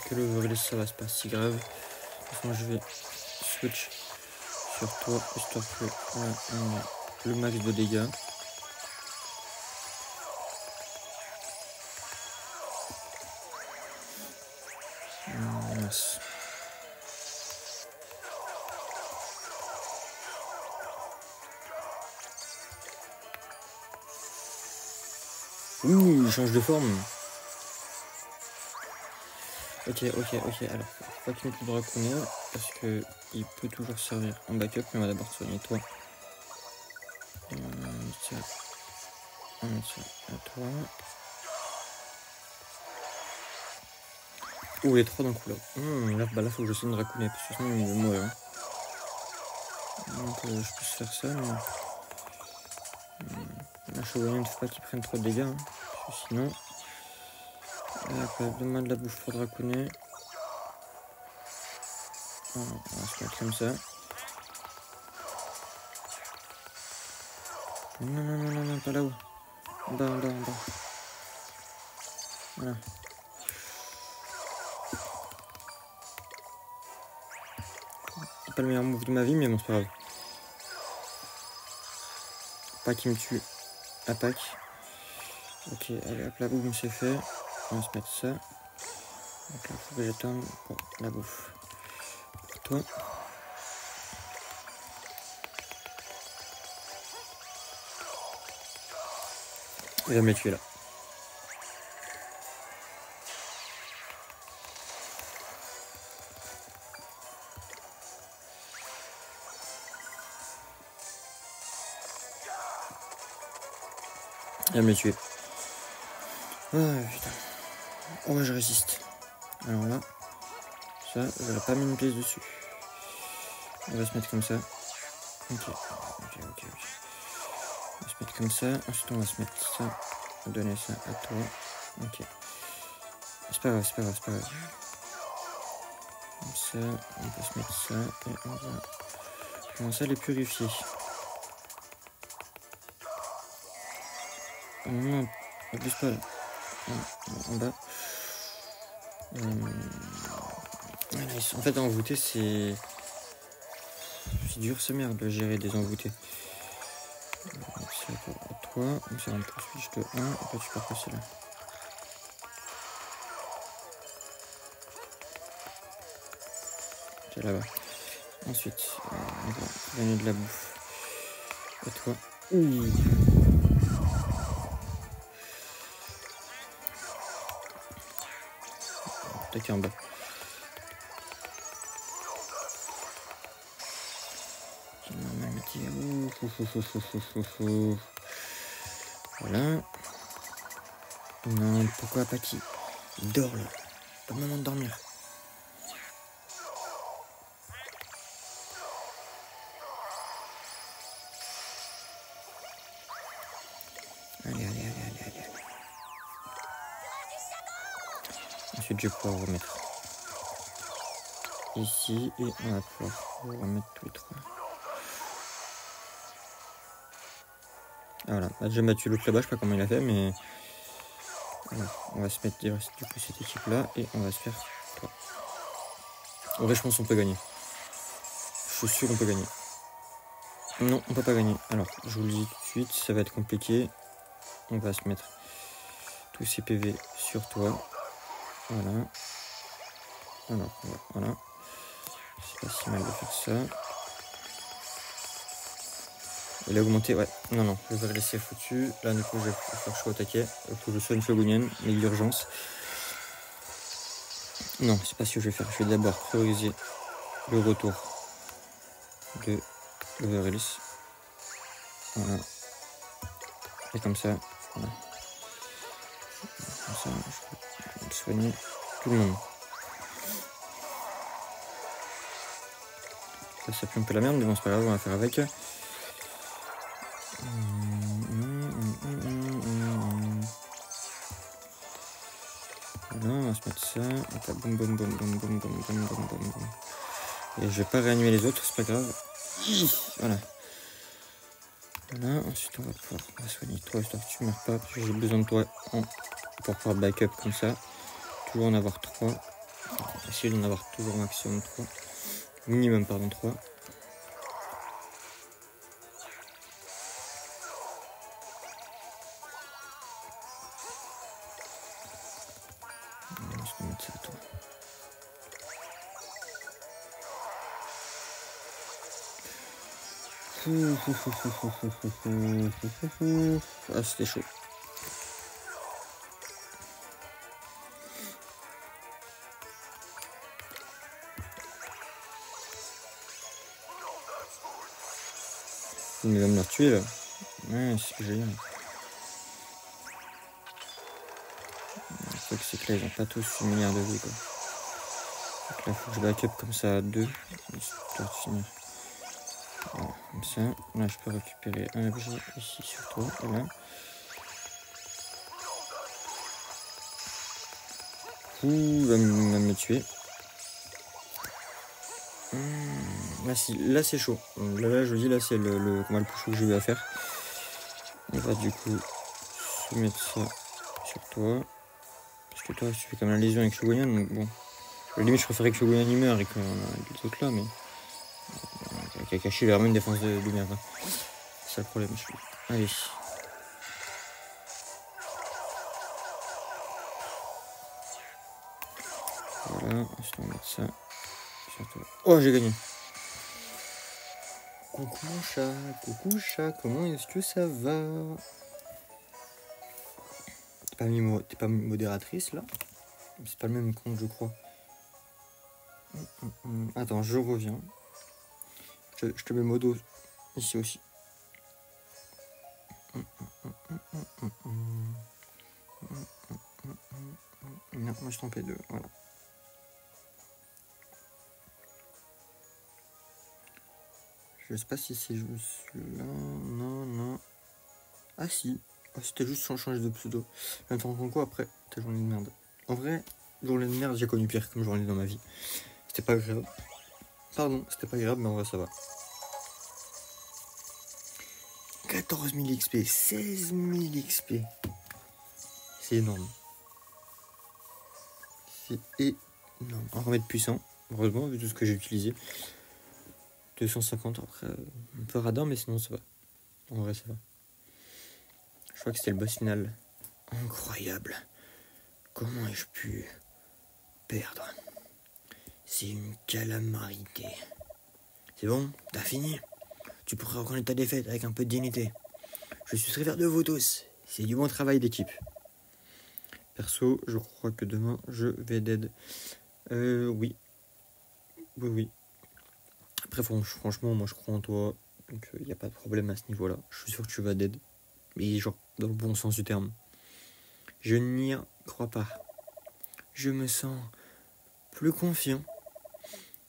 Que l'overlay ça va, c'est pas si grave. Enfin, je vais switch sur toi histoire que on ait le max de dégâts. Mince. Ouh, il change de forme. Ok, alors faut pas qu'il mette le draconnet parce que il peut toujours servir en backup, mais on va d'abord soigner toi. On met ça à toi. Ouh, les 3 d'un coup là. Là faut que je soigne le draconnet parce que sinon il va mourir. Donc je peux faire ça, mais la Shogun ne faut pas qu'il prenne trop de dégâts, hein, parce que sinon. Donne-moi de la bouffe pour draconnet. On va se mettre comme ça. Non, pas là-haut. En bas. Voilà. C'est pas le meilleur move de ma vie, mais bon, c'est pas grave. Pas qu'il me tue. Attaque. Ok, allez, hop, la boum, c'est fait. On va se mettre ça. Donc là, il faut que j'attende pour la bouffe. Pour toi. Il va me les tuer là. Il va me les tuer. Ah putain. Oh, je résiste. Alors là, ça, j'aurais pas mis une pièce dessus. On va se mettre comme ça. Ok. On va se mettre comme ça. Ensuite, on va se mettre ça. On va donner ça à toi. Ok. C'est pas grave. Comme ça, on peut se mettre ça. Et on va commencer à les purifier. Non, abuse pas là. En bas. En fait, envoûté, c'est dur, sa merde de gérer des envoûtés. C'est à toi. Comme ça, on peut switch de 1. Après, tu peux passer là. C'est là-bas. Ensuite, on va donner de la bouffe à toi. Ouh. Attaquer en bas. Voilà. Non, pourquoi Paki? Il dort là. Pas le moment de dormir. Allez. ensuite je vais pouvoir remettre ici et on va pouvoir remettre tous les trois. Voilà, là, déjà battu l'autre là-bas, je sais pas comment il a fait, mais voilà. On va se mettre du coup cette équipe là et on va se faire 3. En vrai, je pense qu'on peut gagner. Je suis sûr qu'on peut gagner. Non, on peut pas gagner. Alors, je vous le dis tout de suite, ça va être compliqué. On va se mettre tous ces PV sur toi. Voilà. Alors, voilà. C'est pas si mal de faire ça. Il a augmenté, ouais. Non, je vais le laisser foutu. Là, du coup, je vais faire chaud au taquet. Il faut que je soigne Shogunyan, mais d'urgence. Non, c'est pas ce que je vais faire. Je vais d'abord prioriser le retour de Overhills. Voilà. Et comme ça, voilà. Comme ça, je peux soigner tout le monde. Ça pue un peu la merde, mais bon, c'est pas grave, on va faire avec. Voilà, on va se mettre ça. Hop, boum, boum, boum, boum, boum, boum, boum, boum, boum, boum. Et je vais pas réanimer les autres, c'est pas grave. Voilà. Voilà, ensuite on va soigner toi, histoire que tu meurs pas, parce que j'ai besoin de toi pour pouvoir backup comme ça. Toujours en avoir 3. Essayer d'en avoir toujours maximum 3. Minimum, pardon, 3. Je vais mettre ça à toi. Ah, c'était chaud. Il va me la tuer là. Ouais, c'est ce que j'ai eu. Le truc c'est que là ils ont pas tous 1 milliard de vie quoi. Donc là faut que je backup comme ça à 2. Histoire de finir. Voilà, comme ça. Là je peux récupérer un objet ici sur toi. Voilà. Il va me tuer. Là c'est chaud. Là je vous dis, là c'est le plus chaud que j'ai eu à faire. On va du coup se mettre ça sur toi. Parce que toi tu fais comme la lésion avec Shogunyan, donc bon. À la limite je préférais que Shogunyan y meure et que les trucs là, mais. Qui a caché vraiment une défense de merde. C'est ça le problème. Allez. Voilà, ensuite on va mettre ça sur toi. Oh, j'ai gagné. Coucou chat, comment est-ce que ça va? T'es pas modératrice là? C'est pas le même compte je crois. Attends, je reviens. Je te mets modo ici aussi. Non, moi je t'en fais 2, voilà. Je sais pas si c'est juste là. Non. Ah si. Ah, c'était juste changer de pseudo. Je me rends compte après ta journée de merde. En vrai, journée de merde, j'ai connu pire comme journée dans ma vie. C'était pas grave. Pardon, c'était pas grave, mais en vrai ça va. 14 000 XP, 16 000 XP. C'est énorme. C'est énorme. Un remède puissant, heureusement, vu tout ce que j'ai utilisé. 250, après, un peu radin, mais sinon ça va. En vrai, ça va. Je crois que c'était le boss final. Incroyable. Comment ai-je pu perdre? C'est une calamité. C'est bon, t'as fini? Tu pourrais reconnaître ta défaite avec un peu de dignité. Je suis très fier de vous tous. C'est du bon travail d'équipe. Perso, je crois que demain, je vais dead. Oui. Après, franchement, moi, je crois en toi. Donc, il n'y a pas de problème à ce niveau-là. Je suis sûr que tu vas dead. Mais genre, dans le bon sens du terme. Je n'y crois pas. Je me sens plus confiant.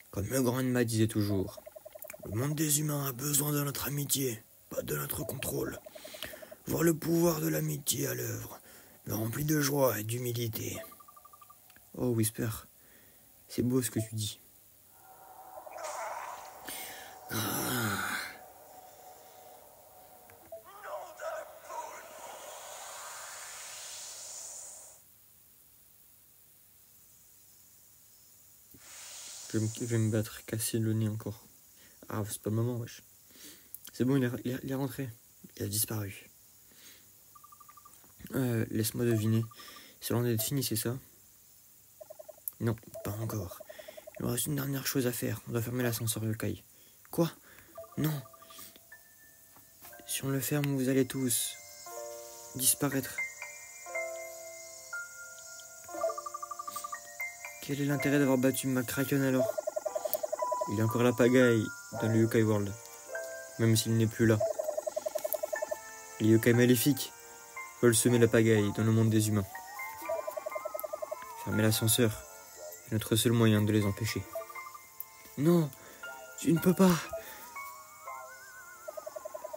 Comme le grand Enma disait toujours, le monde des humains a besoin de notre amitié, pas de notre contrôle. Voir le pouvoir de l'amitié à l'œuvre me remplit de joie et d'humilité. Oh Whisper, c'est beau ce que tu dis. Je vais me battre, casser le nez encore. Ah, c'est pas le moment, wesh. C'est bon, il est rentré. Il a disparu. Laisse-moi deviner. C'est l'heure d'être fini, c'est ça? Non, pas encore. Il me reste une dernière chose à faire. On doit fermer l'ascenseur yokai. Quoi? Non. Si on le ferme, vous allez tous disparaître. Quel est l'intérêt d'avoir battu McCracken alors? Il est encore la pagaille dans le Yokai World, même s'il n'est plus là. Les yokai maléfiques veulent semer la pagaille dans le monde des humains. Fermer l'ascenseur est notre seul moyen de les empêcher. Non, tu ne peux pas.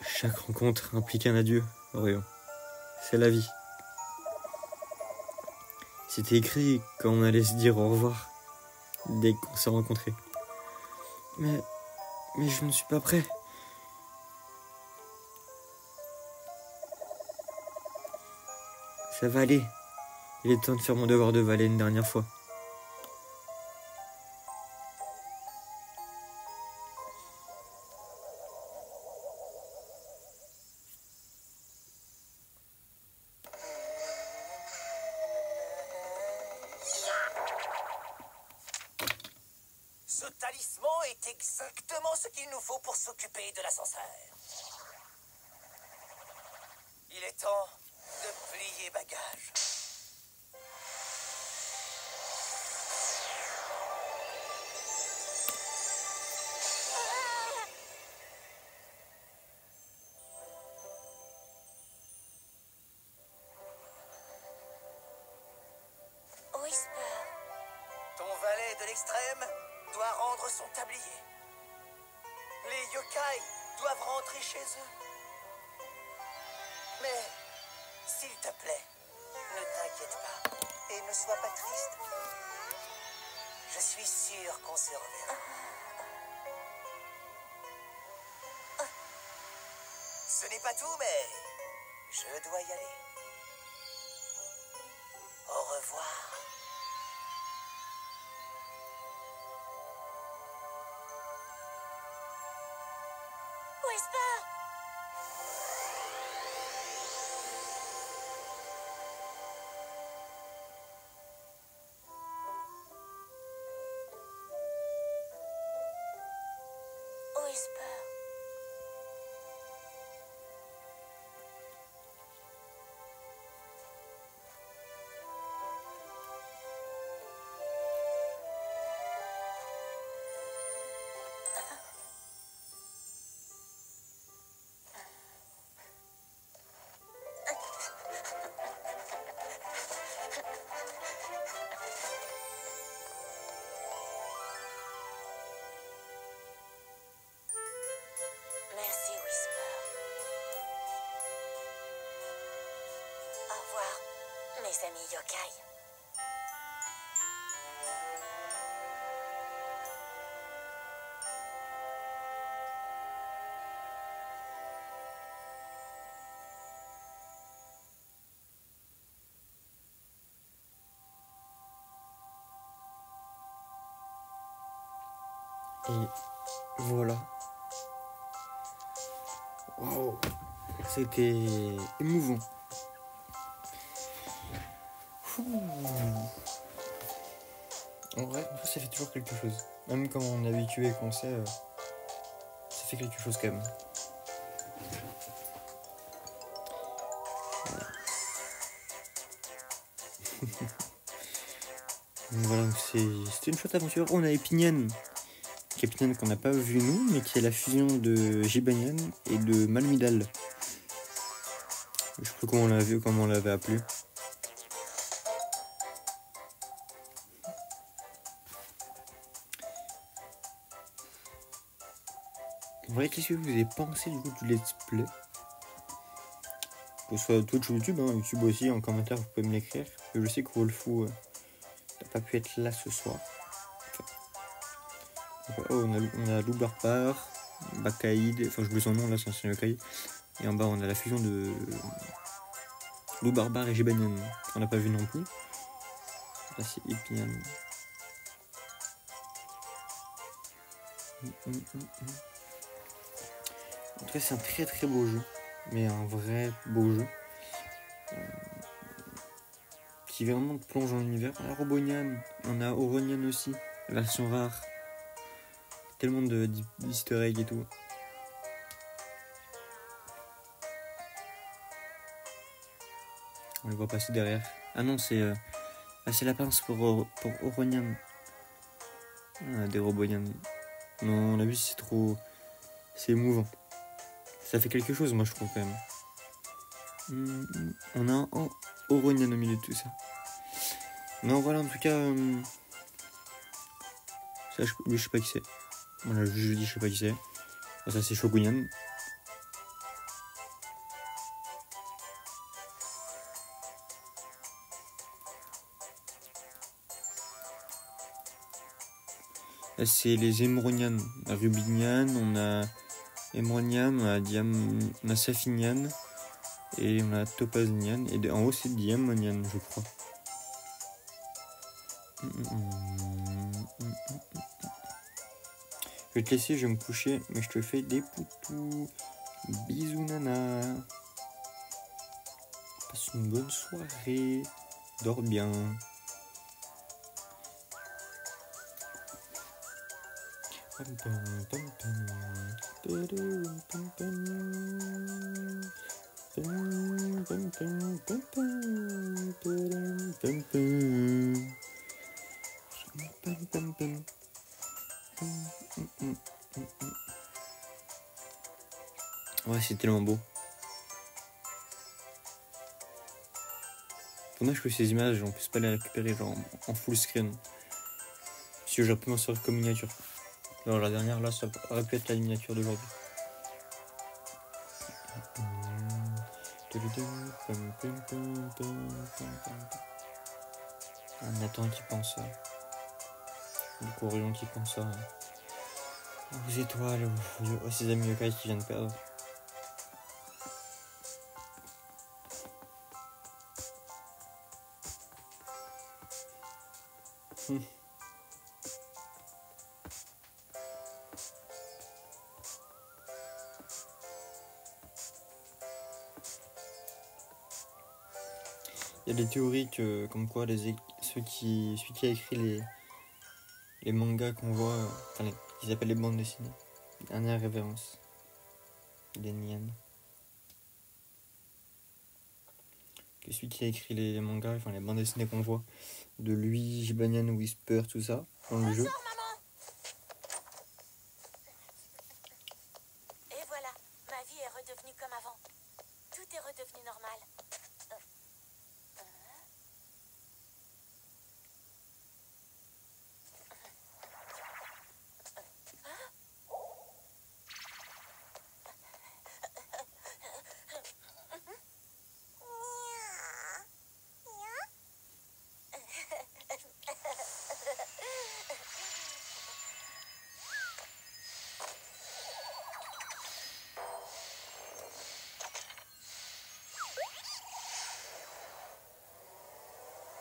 Chaque rencontre implique un adieu, Orion. C'est la vie. C'était écrit quand on allait se dire au revoir dès qu'on s'est rencontrés. Mais je ne suis pas prêt. Ça va aller. Il est temps de faire mon devoir de valet une dernière fois. Ce talisman est exactement ce qu'il nous faut pour s'occuper de l'ascenseur. Il est temps de plier bagage. Whisper. Ton valet de l'extrême doit rendre son tablier. Les yokai doivent rentrer chez eux. Mais, s'il te plaît, ne t'inquiète pas et ne sois pas triste. Je suis sûr qu'on se reverra. Ce n'est pas tout, mais je dois y aller. Au revoir. Whisper. Whisper. Merci, Whisper. Au revoir, mes amis yokai. Et voilà. Wow. C'était émouvant. En vrai, ça fait toujours quelque chose. Même quand on est habitué et qu'on sait, ça fait quelque chose quand même. Voilà, c'était une chouette aventure. On a Epinian. Epinian qu'on n'a pas vu nous, mais qui est la fusion de Gibanian et de Malmidal. Je sais plus comment on l'a vu, comment on l'avait appelé. En vrai, qu'est-ce que vous avez pensé du coup du let's play? Que ce soit Twitch ou YouTube, hein, YouTube aussi, en commentaire vous pouvez me l'écrire. Je sais que Wolfou, t'as pas pu être là ce soir. Enfin, oh, on a Lou Barbar, Bakaïd, enfin j'oublie son nom là, c'est un ancien yokai. Et en bas on a la fusion de Lou Barbar et Jibanyan. On n'a pas vu non plus. Là c'est Epian. En tout cas c'est un très très beau jeu. Mais un vrai beau jeu. Qui vraiment te plonge dans l'univers. On a Robonian, on a Oronian aussi, la version rare. Tellement d'easter eggs et tout. On les voit passer derrière. Ah non, c'est la pince pour Oronian. Ah, des Robonian. Non, on a vu, c'est trop... C'est émouvant. Ça fait quelque chose, moi, je trouve, quand même. On a un Oronian au milieu de tout ça. Non, voilà, en tout cas... ça, je sais pas qui c'est. Voilà, je dis, je sais pas qui c'est. Ça, c'est Shogunyan. Là, c'est les Emeronian. Rubinian, on a Emeronian, on a Safinian. Et on a Topaznian. Et en haut, c'est Diamonian, je crois. Je vais te laisser, je vais me coucher, mais je te fais des poutous. Bisous nana. Passe une bonne soirée. Dors bien. Ouais, c'est tellement beau. Dommage que ces images, on puisse pas les récupérer genre en full screen. Si j'aurais pu m'en servir comme miniature. Alors la dernière là, ça aurait pu être la miniature d'aujourd'hui. Nathan qui pense le Corion qui pense aux étoiles, aux ses amis yokai qui viennent de perdre. Il y a des théories comme quoi celui qui a écrit les mangas qu'on voit, enfin qu'ils appellent les bandes dessinées. Dernière révérence. Des Nian. Que celui qui a écrit les mangas, enfin les bandes dessinées qu'on voit, de lui, Jibanyan, Whisper, tout ça, dans le jeu. Et voilà, ma vie est redevenue comme avant. Tout est redevenu normal.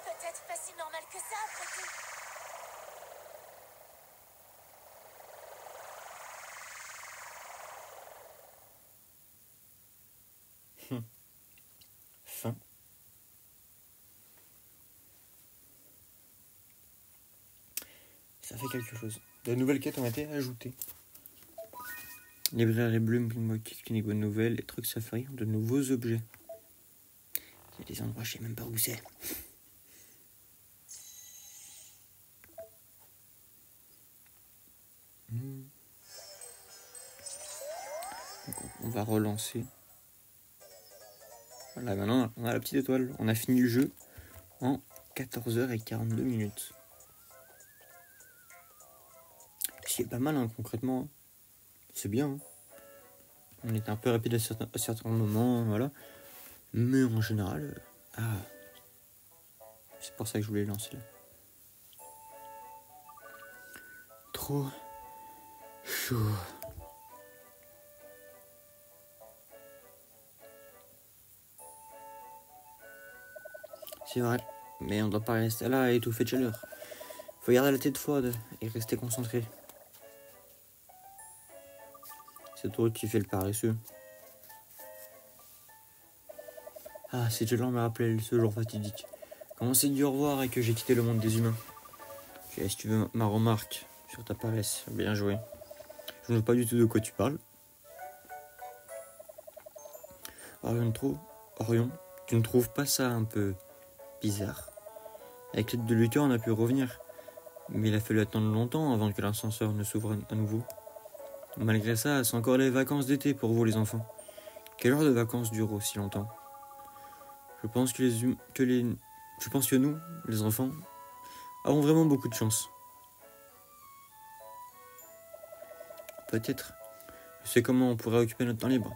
Peut-être pas si normal que ça, après tout. Fin. Ça fait quelque chose. De nouvelles quêtes ont été ajoutées. Librairie Bloom, clinique bonne nouvelle, les trucs Safari ont de nouveaux objets. Il y a des endroits, je sais même pas où c'est. Donc on va relancer. Voilà, maintenant on a la petite étoile. On a fini le jeu en 14h42. Ce qui est pas mal, hein, concrètement. C'est bien. Hein. On était un peu rapide à certains moments, voilà. Mais en général, c'est pour ça que je voulais lancer là. trop chaud. C'est vrai, mais on doit pas rester là et étouffer de chaleur. Faut garder la tête froide et rester concentré. C'est toi qui fais le paresseux. Ah, cette chaleur me rappelait ce jour fatidique. Quand on s'est dit au revoir et que j'ai quitté le monde des humains. Si tu veux ma remarque sur ta paresse, bien joué. Je ne sais pas du tout de quoi tu parles. Orion, tu ne trouves pas ça un peu bizarre? Avec l'aide de Lucas, on a pu revenir. Mais il a fallu attendre longtemps avant que l'ascenseur ne s'ouvre à nouveau. Malgré ça, c'est encore les vacances d'été pour vous les enfants. Quelle heure de vacances durent aussi longtemps? Je pense que nous, les enfants, avons vraiment beaucoup de chance. Peut-être. Je sais comment on pourrait occuper notre temps libre.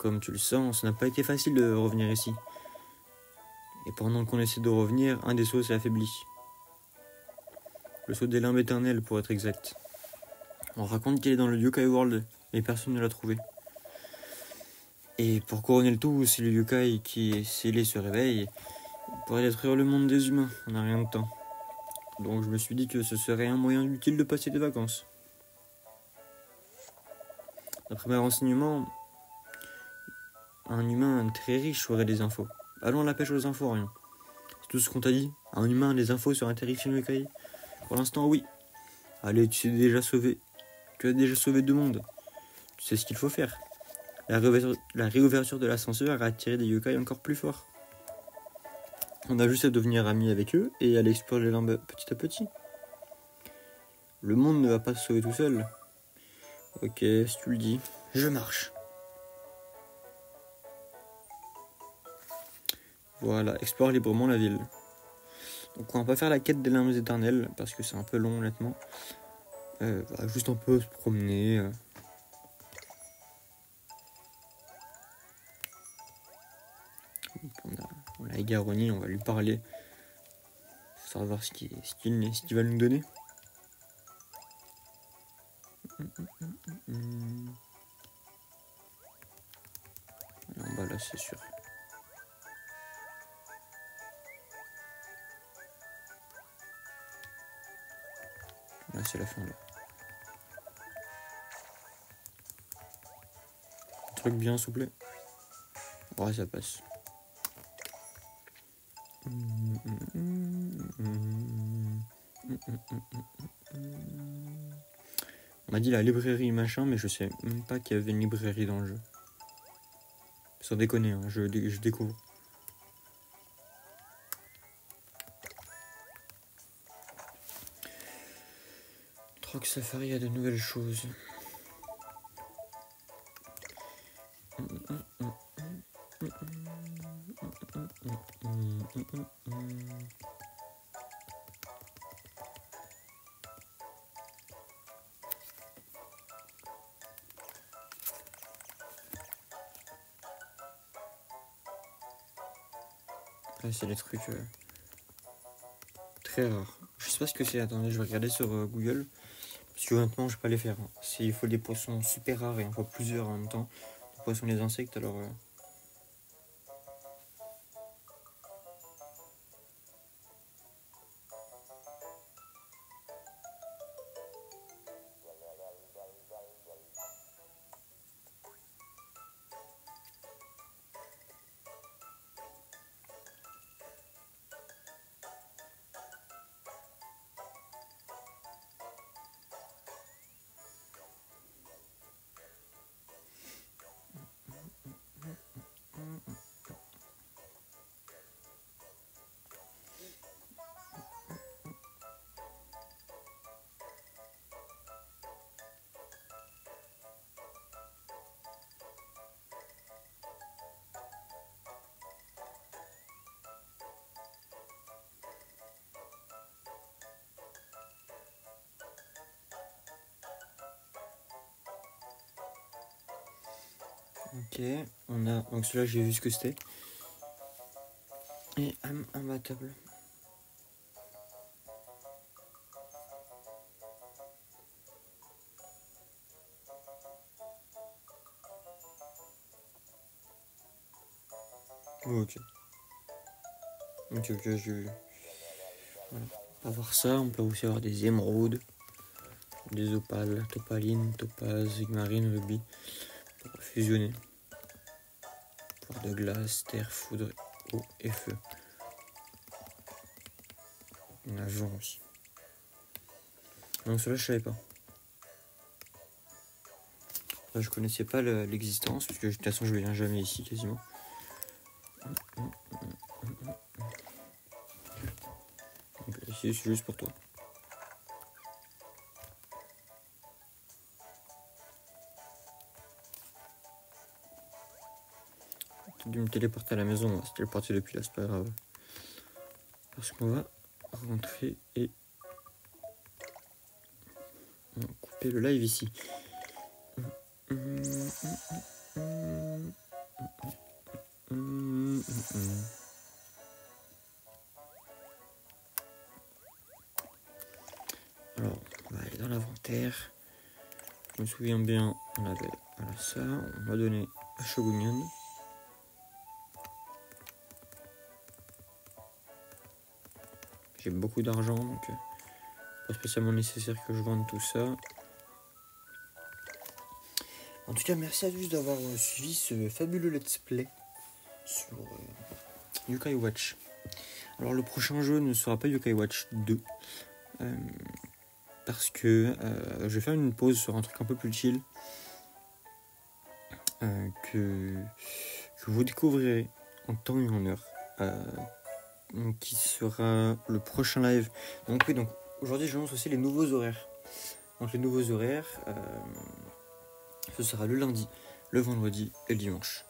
Comme tu le sens, ça n'a pas été facile de revenir ici. Et pendant qu'on essaie de revenir, un des sauts s'est affaibli. Le saut des limbes éternelles, pour être exact. On raconte qu'il est dans le Yokai World, mais personne ne l'a trouvé. Et pour couronner le tout, si le yokai qui est scellé se réveille, il pourrait détruire le monde des humains en un rien de temps. Donc je me suis dit que ce serait un moyen utile de passer des vacances. D'après mes renseignements, un humain très riche aurait des infos. Allons à la pêche aux infos, rien. C'est tout ce qu'on t'a dit? Un humain a des infos sur un terrifiant yokai? Pour l'instant, oui. Allez, tu as déjà sauvé 2 mondes. Tu sais ce qu'il faut faire. La réouverture de l'ascenseur a attiré des yokai encore plus forts. On a juste à devenir amis avec eux et aller explorer les limbes petit à petit. Le monde ne va pas se sauver tout seul. Ok, si tu le dis, je marche. Voilà, explore librement la ville. Donc on va pas faire la quête des limbes éternelles parce que c'est un peu long honnêtement. Juste un peu se promener. On a Egaroni, on va lui parler. Pour savoir ce qu'il va nous donner. Bah là c'est sûr. Là c'est la fin là. Un truc bien souple. Ouais, ça passe. On m'a dit la librairie machin, mais je sais même pas qu'il y avait une librairie dans le jeu. Sans déconner, hein, je découvre. Truck Safari a de nouvelles choses. Là, c'est des trucs très rares. Je sais pas ce que c'est. Attendez, je vais regarder sur Google. Parce que honnêtement, je vais pas les faire. Hein. Il faut des poissons super rares et on voit plusieurs en même temps. Les poissons, les insectes, alors... Ok, on a... Donc celui-là, j'ai vu ce que c'était. Et imbattable. Ok. Ok, je... Voilà. On va voir ça, on peut aussi avoir des émeraudes, des opales, topalines, topazes, marine, rubis, pour fusionner. Pouvoir de glace, terre, foudre, eau et feu. On a vent aussi. Donc cela je savais pas. Là, je connaissais pas l'existence, parce que de toute façon je viens jamais ici quasiment. Donc ici c'est juste pour toi. J'ai dû me téléporter à la maison, on va se téléporter depuis là, c'est pas grave. Parce qu'on va rentrer et on va couper le live ici. Alors, on va aller dans l'inventaire. Je me souviens bien, on avait voilà, ça, on m'a donné à Shogunyan. J'ai beaucoup d'argent, donc pas spécialement nécessaire que je vende tout ça. En tout cas, merci à tous d'avoir suivi ce fabuleux let's play sur Yokai Watch. Alors le prochain jeu ne sera pas Yokai Watch 2. Parce que je vais faire une pause sur un truc un peu plus chill. Que vous découvrirez en temps et en heure. Qui sera le prochain live. Donc oui, donc aujourd'hui j'annonce aussi les nouveaux horaires. Donc les nouveaux horaires, ce sera le lundi, le vendredi et le dimanche.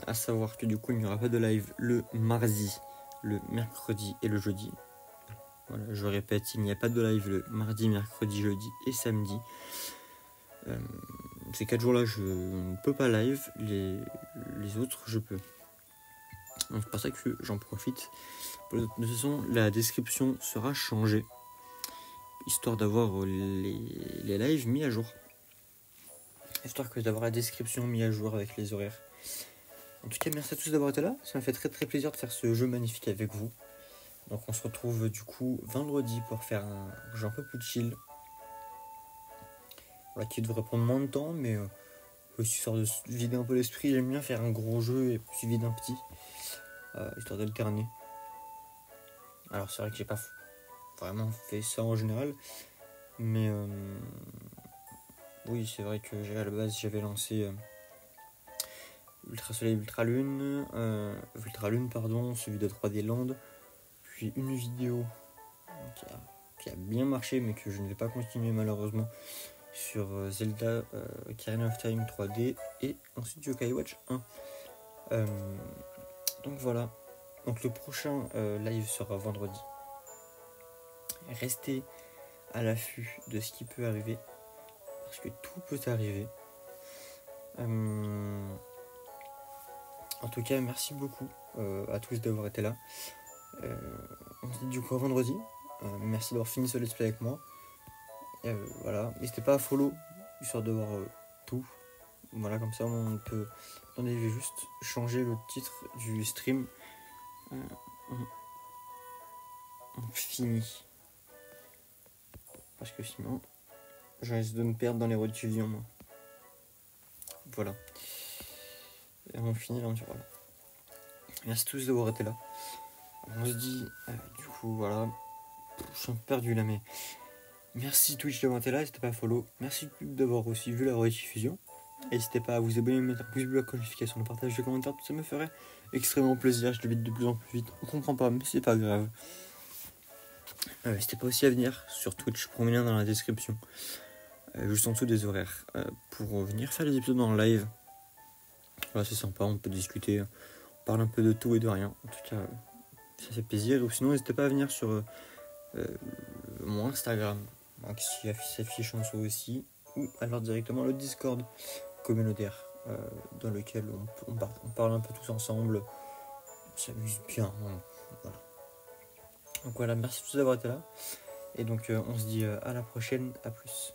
À savoir que du coup il n'y aura pas de live le mardi, le mercredi et le jeudi. Voilà, je répète, il n'y a pas de live le mardi, mercredi, jeudi et samedi. Ces 4 jours là je ne peux pas live, les autres je peux. Donc c'est pour ça que j'en profite. De toute façon, la description sera changée, histoire d'avoir les lives mis à jour. Histoire que d'avoir la description mis à jour avec les horaires. En tout cas, merci à tous d'avoir été là. Ça m'a fait très très plaisir de faire ce jeu magnifique avec vous. Donc on se retrouve du coup vendredi pour faire un jeu un peu plus chill. Voilà, qui devrait prendre moins de temps, mais histoire de se vider un peu l'esprit. J'aime bien faire un gros jeu et suivi d'un petit. Histoire d'alterner. Alors c'est vrai que j'ai pas vraiment fait ça en général, mais oui c'est vrai que à la base j'avais lancé Ultra Soleil Ultra Lune, celui de 3D Land, puis une vidéo qui a bien marché mais que je ne vais pas continuer malheureusement sur Zelda Ocarina of Time 3D et ensuite Yokai Watch 1. Donc voilà, donc le prochain live sera vendredi. Restez à l'affût de ce qui peut arriver, parce que tout peut arriver. En tout cas, merci beaucoup à tous d'avoir été là. On se dit du coup à vendredi. Merci d'avoir fini ce let's play avec moi. Voilà, n'hésitez pas à follow, histoire de voir tout. Voilà, comme ça on peut... Attendez, je vais juste changer le titre du stream. On finit. Parce que sinon, je risque de me perdre dans les rediffusions, moi. Voilà. Et on finit là, voilà. Merci tous d'avoir été là. On se dit, du coup, voilà. Je suis un peu perdu là, mais... Merci Twitch d'avoir été là, n'hésitez pas à follow. Merci YouTube d'avoir aussi vu la rediffusion. N'hésitez pas à vous abonner, mettre un pouce bleu, la notification, le partage, le commentaire, tout ça me ferait extrêmement plaisir. Je le vite de plus en plus vite, on comprend pas, mais c'est pas grave. N'hésitez pas aussi à venir sur Twitch, pour mon lien dans la description, juste en dessous des horaires, pour venir faire les épisodes en live. Voilà, c'est sympa, on peut discuter, on parle un peu de tout et de rien. En tout cas, ça fait plaisir. Ou sinon, n'hésitez pas à venir sur mon Instagram, qui s'affiche en dessous aussi, ou alors directement le Discord communautaire, dans lequel on parle un peu tous ensemble, on s'amuse bien, voilà. Donc voilà, merci à tous d'avoir été là, et donc on se dit à la prochaine, à plus.